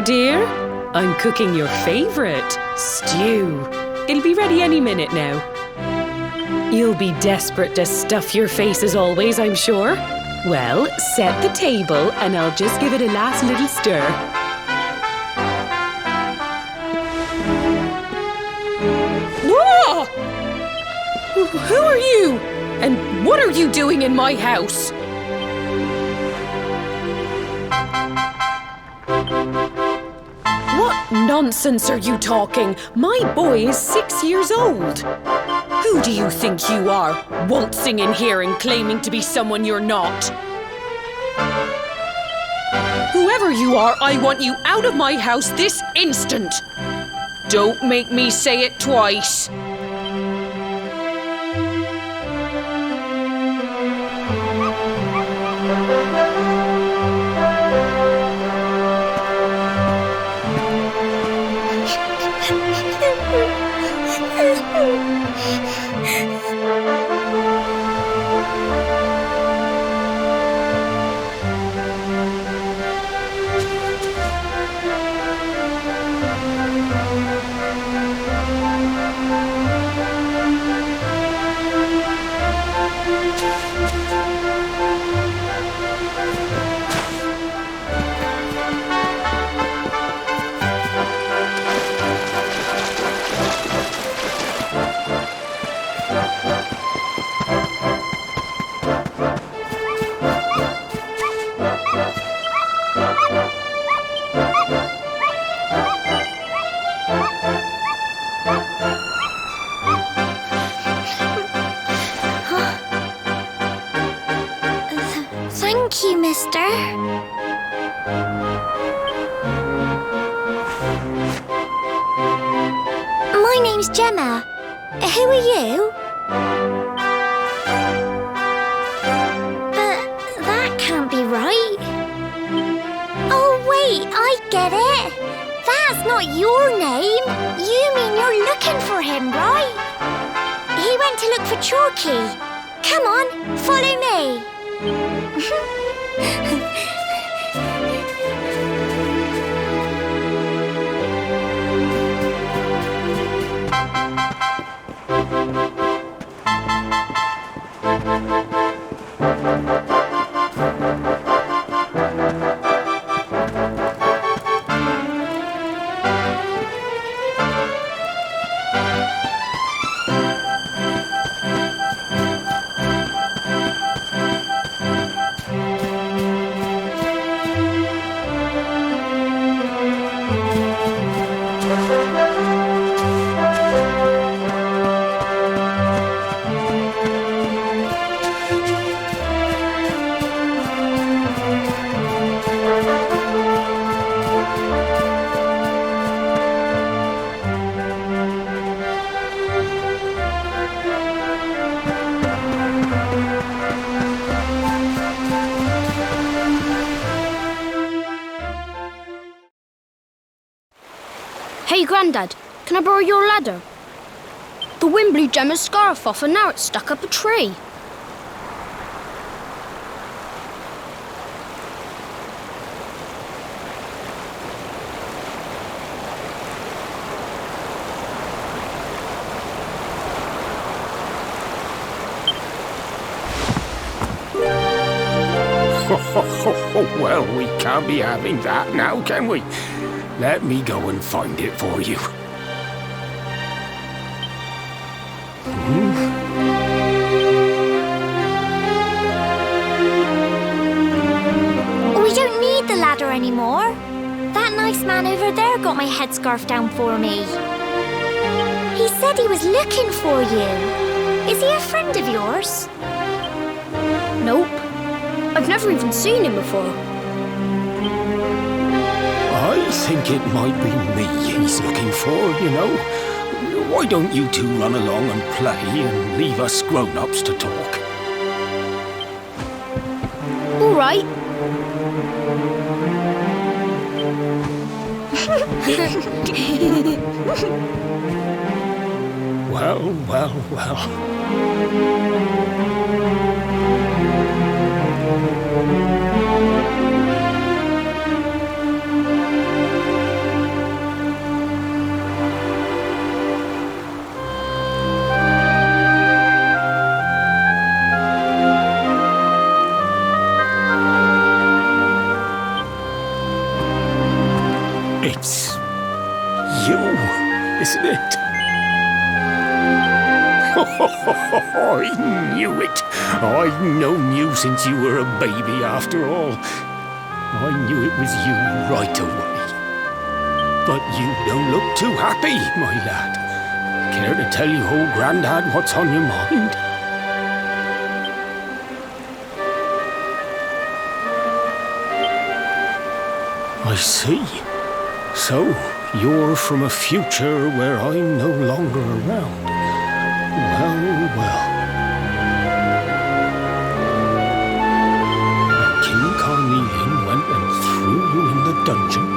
Hello, dear. I'm cooking your favourite, stew. It'll be ready any minute now. You'll be desperate to stuff your face as always, I'm sure. Well, set the table and I'll just give it a last little stir. Whoa! Who are you? And what are you doing in my house? What nonsense are you talking? My boy is 6 years old. Who do you think you are, waltzing in here and claiming to be someone you're not? Whoever you are, I want you out of my house this instant. Don't make me say it twice. Thank you, mister. My name's Gemma. Who are you? But that can't be right. Oh, wait, I get it. That's not your name. You mean you're looking for him, right? He went to look for Chalky. Come on, follow me. Hey, Grandad, can I borrow your ladder? The wind blew Gemma's scarf off and now it's stuck up a tree. Well, we can't be having that now, can we? Let me go and find it for you. We don't need the ladder anymore. That nice man over there got my headscarf down for me. He said he was looking for you. Is he a friend of yours? Nope. I've never even seen him before. I think it might be me he's looking for, you know. Why don't you two run along and play and leave us grown-ups to talk? All right. Well. it. I knew it. I've known you since you were a baby, after all. I knew it was you right away. But you don't look too happy, my lad. Care to tell your old Grandad what's on your mind? I see. So, you're from a future where I'm no longer around. Well, well. And King Carnelian went and threw you in the dungeon.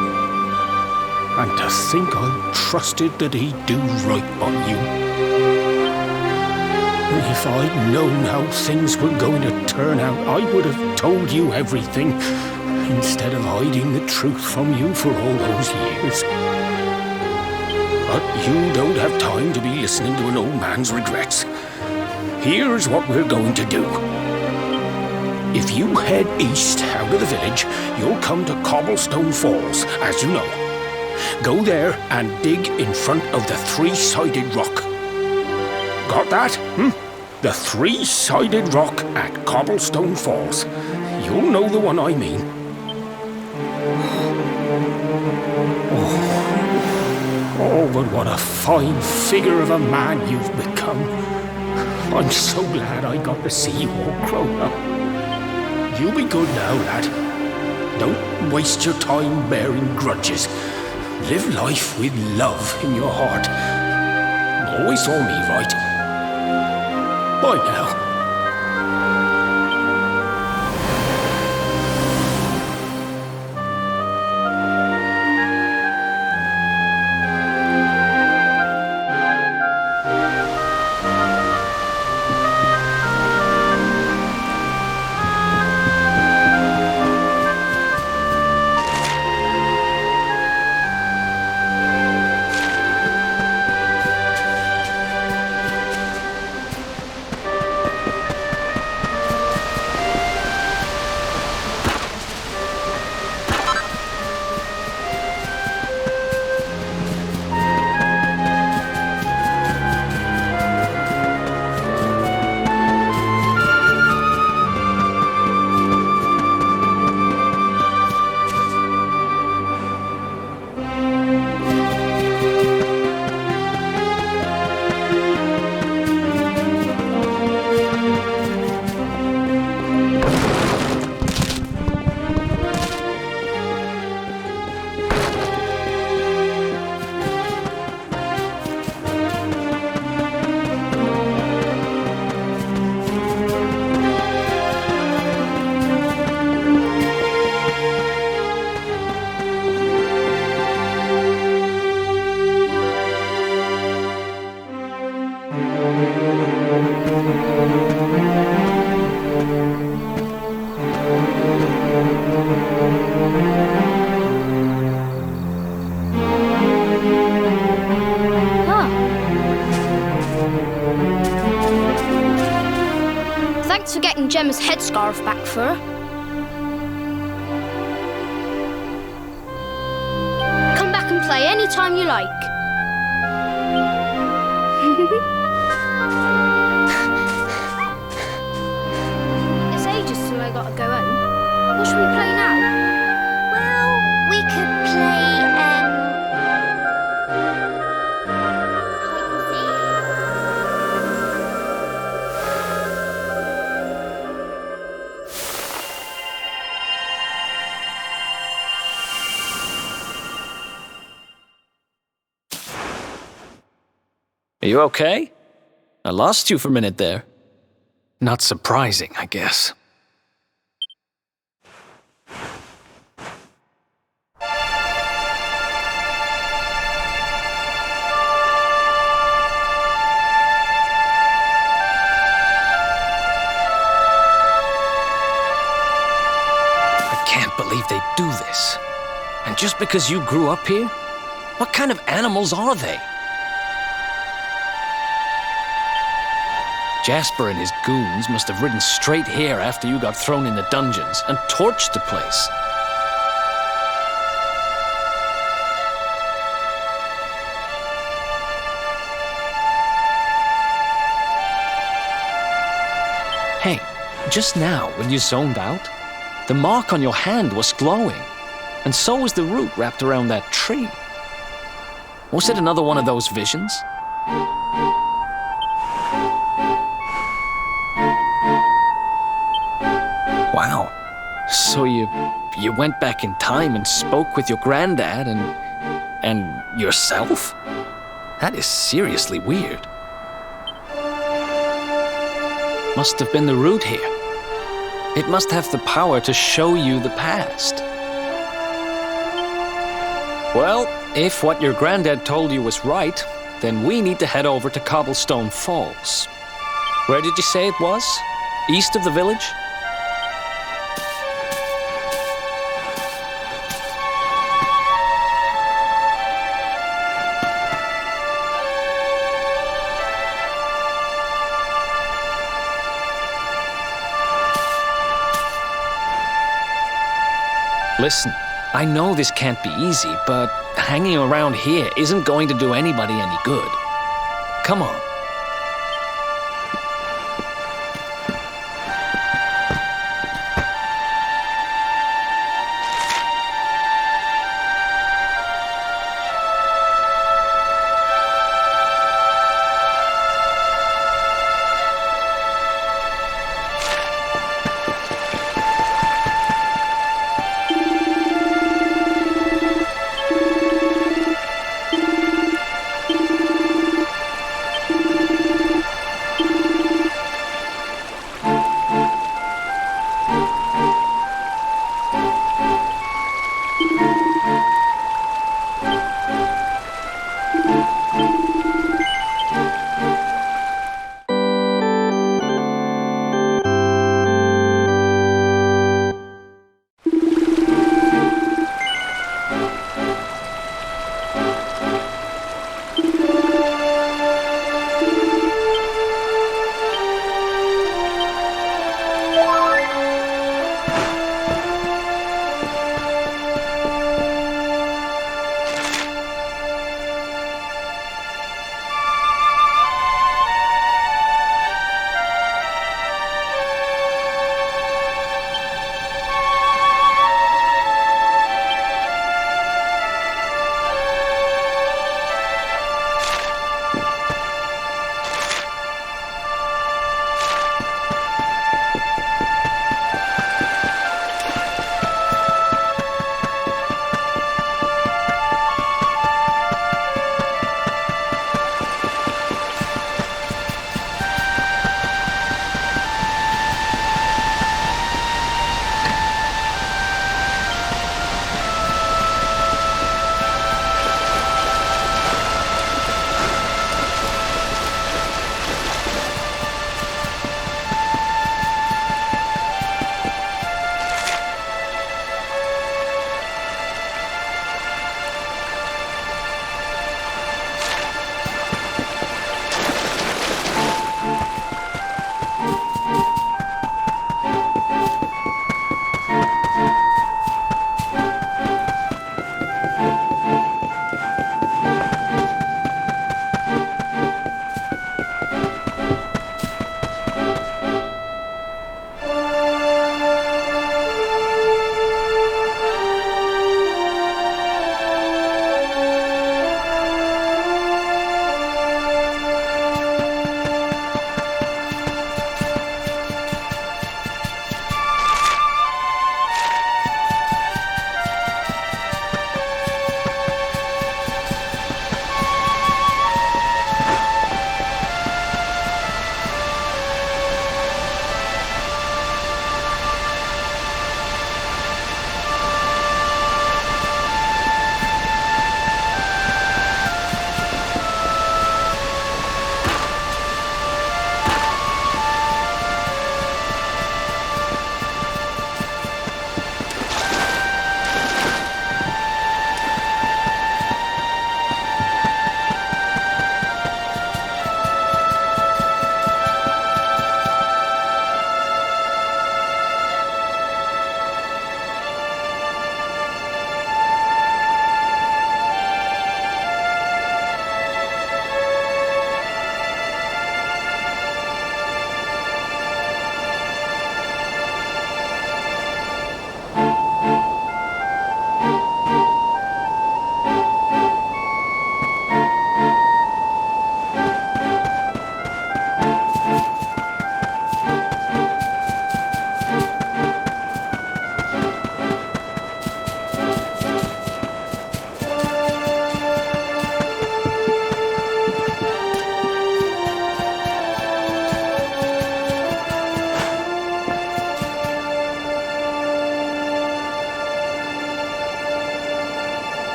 And to think I trusted that he'd do right by you. If I'd known how things were going to turn out, I would have told you everything, instead of hiding the truth from you for all those years. But you don't have time to be listening to an old man's regrets. Here's what we're going to do. If you head east out of the village, you'll come to Cobblestone Falls, as you know. Go there and dig in front of the three-sided rock. Got that? The three-sided rock at Cobblestone Falls. You'll know the one I mean. Oh, but what a fine figure of a man you've become. I'm so glad I got to see you all grown up. You be good now, lad. Don't waste your time bearing grudges. Live life with love in your heart. Always saw me right. Bye now. Thanks for getting Gemma's headscarf back for her. Come back and play any time you like. It's ages till I gotta go home. What should we play now? Well, we could play, Are you okay? I lost you for a minute there. Not surprising, I guess. I can't believe they do this. And just because you grew up here? What kind of animals are they? Jasper and his goons must have ridden straight here after you got thrown in the dungeons and torched the place. Hey, just now, when you zoned out, the mark on your hand was glowing, and so was the root wrapped around that tree. Was it another one of those visions? Wow. So you went back in time and spoke with your granddad and yourself? That is seriously weird. Must have been the root here. It must have the power to show you the past. Well, if what your granddad told you was right, then we need to head over to Cobblestone Falls. Where did you say it was? East of the village? Listen, I know this can't be easy, but hanging around here isn't going to do anybody any good. Come on.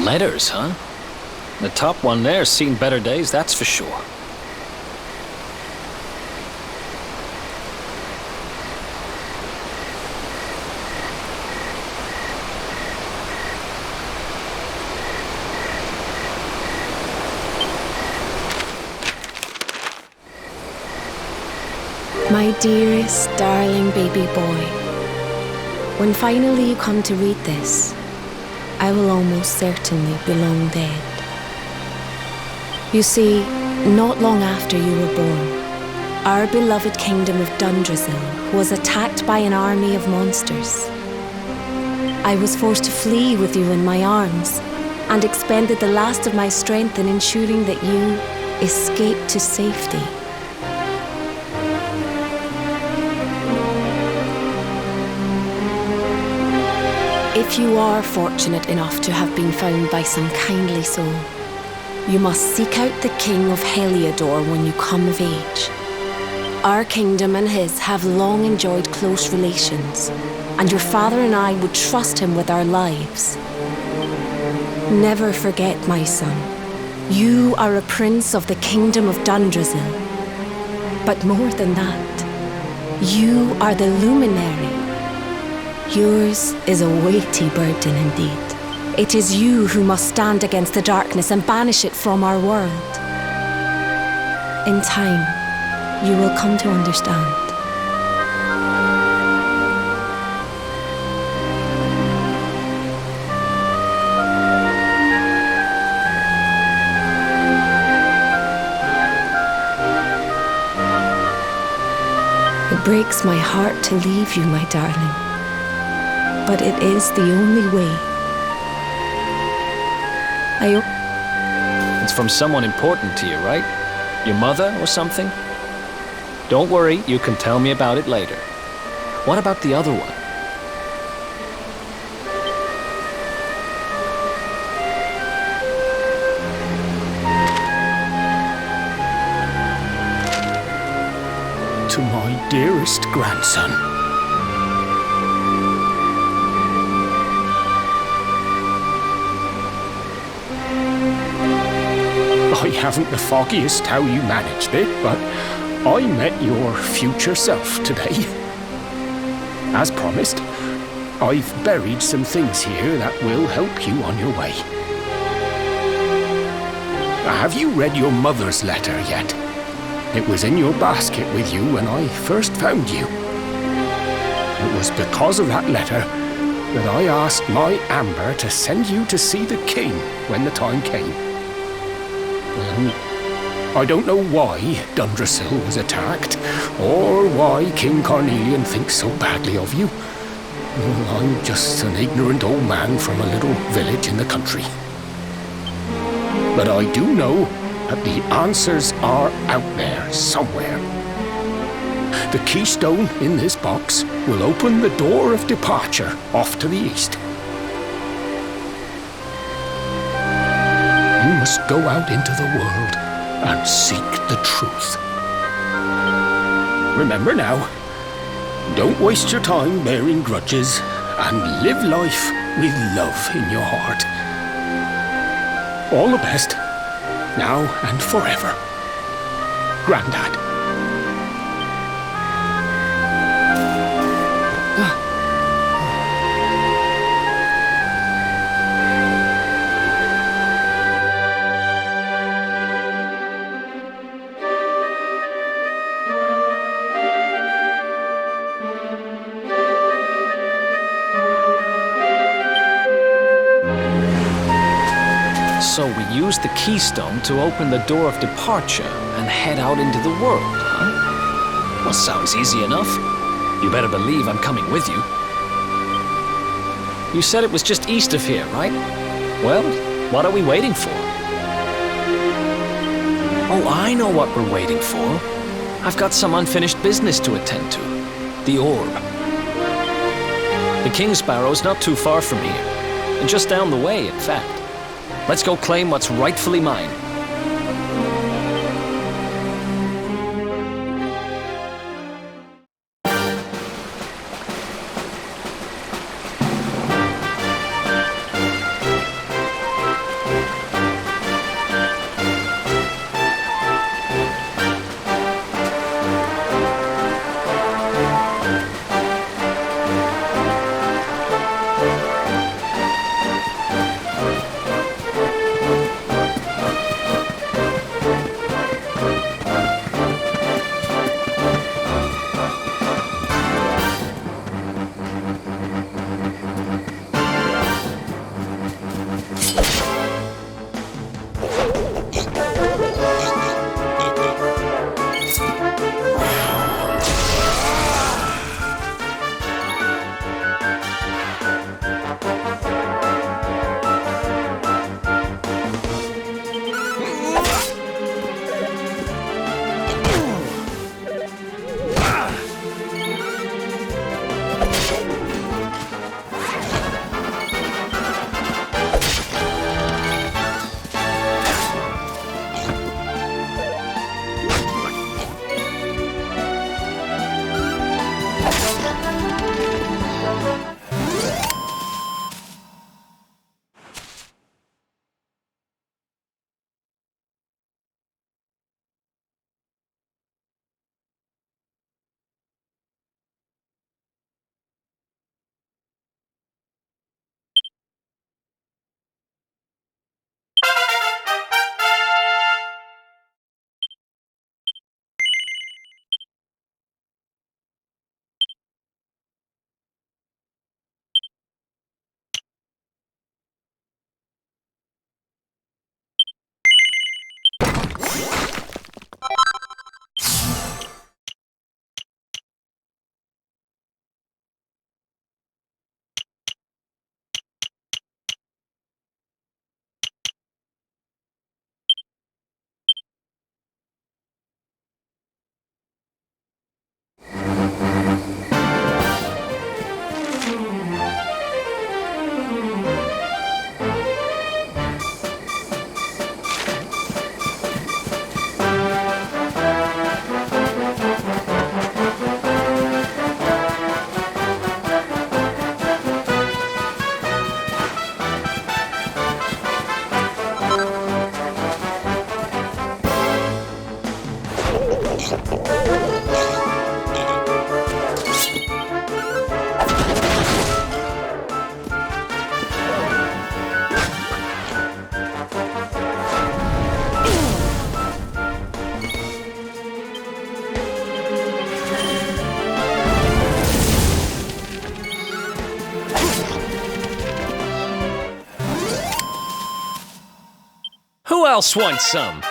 Letters, huh? The top one there's seen better days, that's for sure. My dearest, darling baby boy, when finally you come to read this, I will almost certainly be long dead. You see, not long after you were born, our beloved kingdom of Dundrasil was attacked by an army of monsters. I was forced to flee with you in my arms and expended the last of my strength in ensuring that you escaped to safety. If you are fortunate enough to have been found by some kindly soul, you must seek out the King of Heliodor when you come of age. Our kingdom and his have long enjoyed close relations, and your father and I would trust him with our lives. Never forget, my son, you are a prince of the kingdom of Dundrasil. But more than that, you are the luminary. Yours is a weighty burden indeed. It is you who must stand against the darkness and banish it from our world. In time, you will come to understand. It breaks my heart to leave you, my darling. But it is the only way. It's from someone important to you, right? Your mother or something? Don't worry, you can tell me about it later. What about the other one? To my dearest grandson. I haven't the foggiest how you managed it, but I met your future self today. As promised, I've buried some things here that will help you on your way. Have you read your mother's letter yet? It was in your basket with you when I first found you. It was because of that letter that I asked my Amber to send you to see the king when the time came. I don't know why Dundrasil was attacked, or why King Carnelian thinks so badly of you. I'm just an ignorant old man from a little village in the country. But I do know that the answers are out there somewhere. The keystone in this box will open the door of departure off to the east. You must go out into the world and seek the truth. Remember now, don't waste your time bearing grudges and live life with love in your heart. All the best, now and forever. Grandad. So we use the keystone to open the door of departure and head out into the world, huh? Well, sounds easy enough. You better believe I'm coming with you. You said it was just east of here, right? Well, what are we waiting for? Oh, I know what we're waiting for. I've got some unfinished business to attend to. The orb. The King's Barrow's not too far from here. And just down the way, in fact. Let's go claim what's rightfully mine. Who else wants some?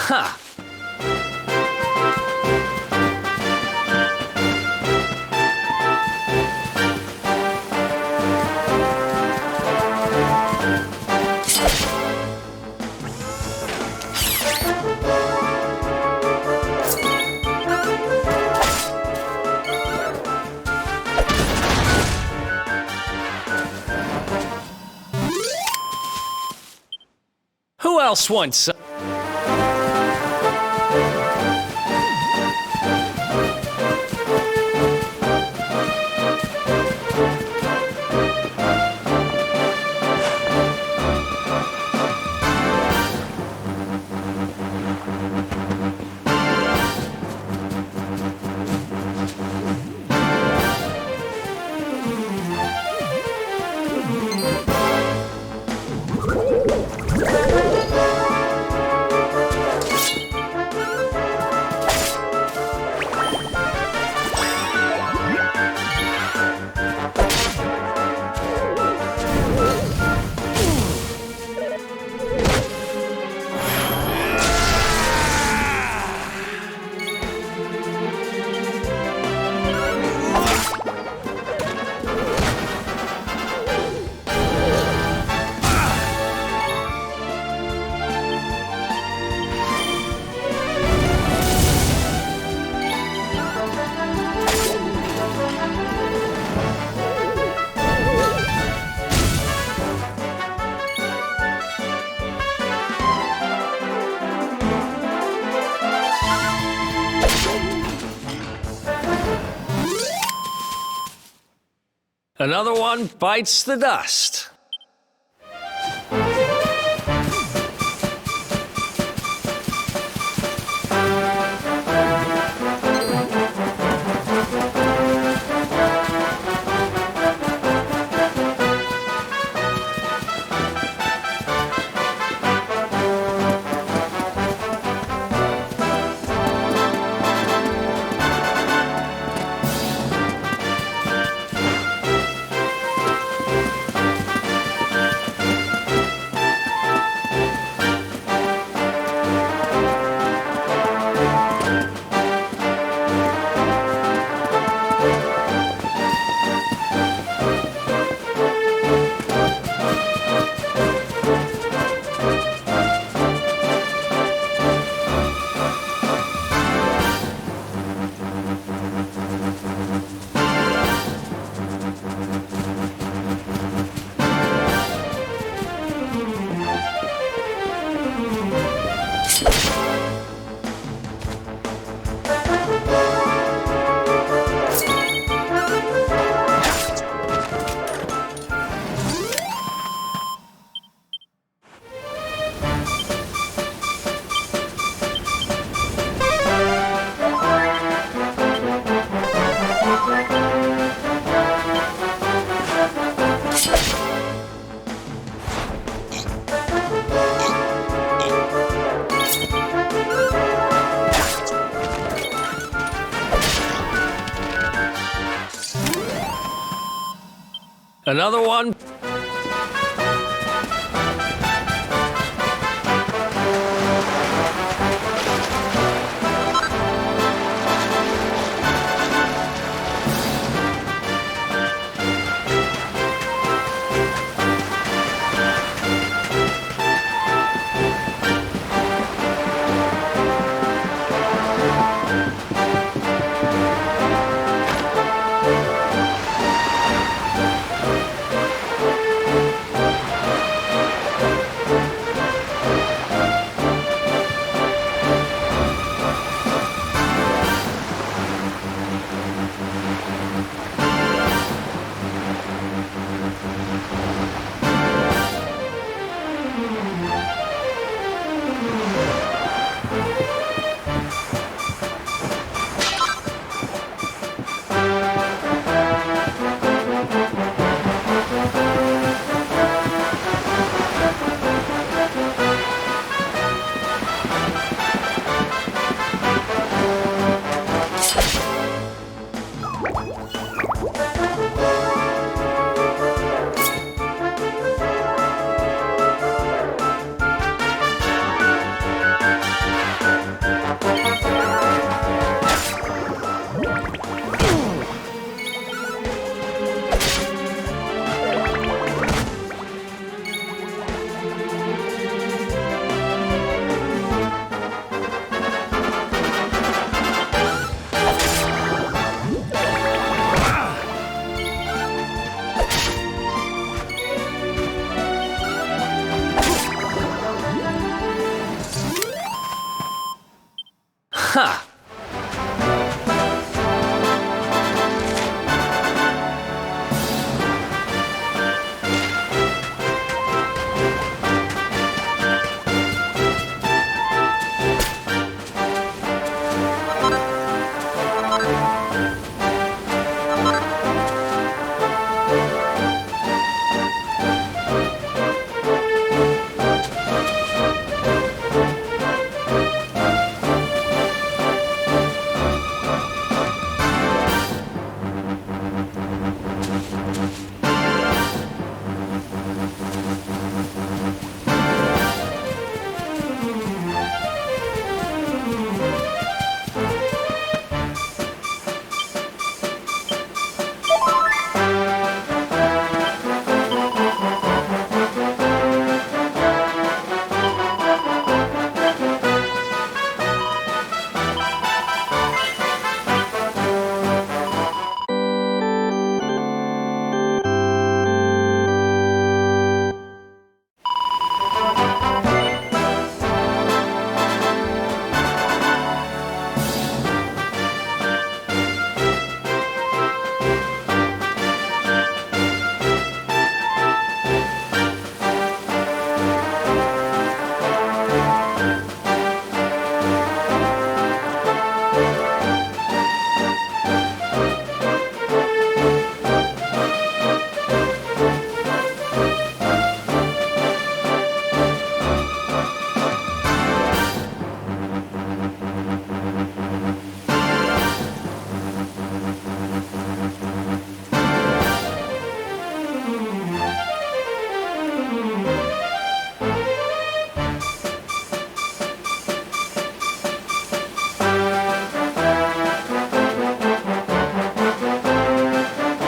Ha! Who else wants some? Another one bites the dust. Another one? Ha!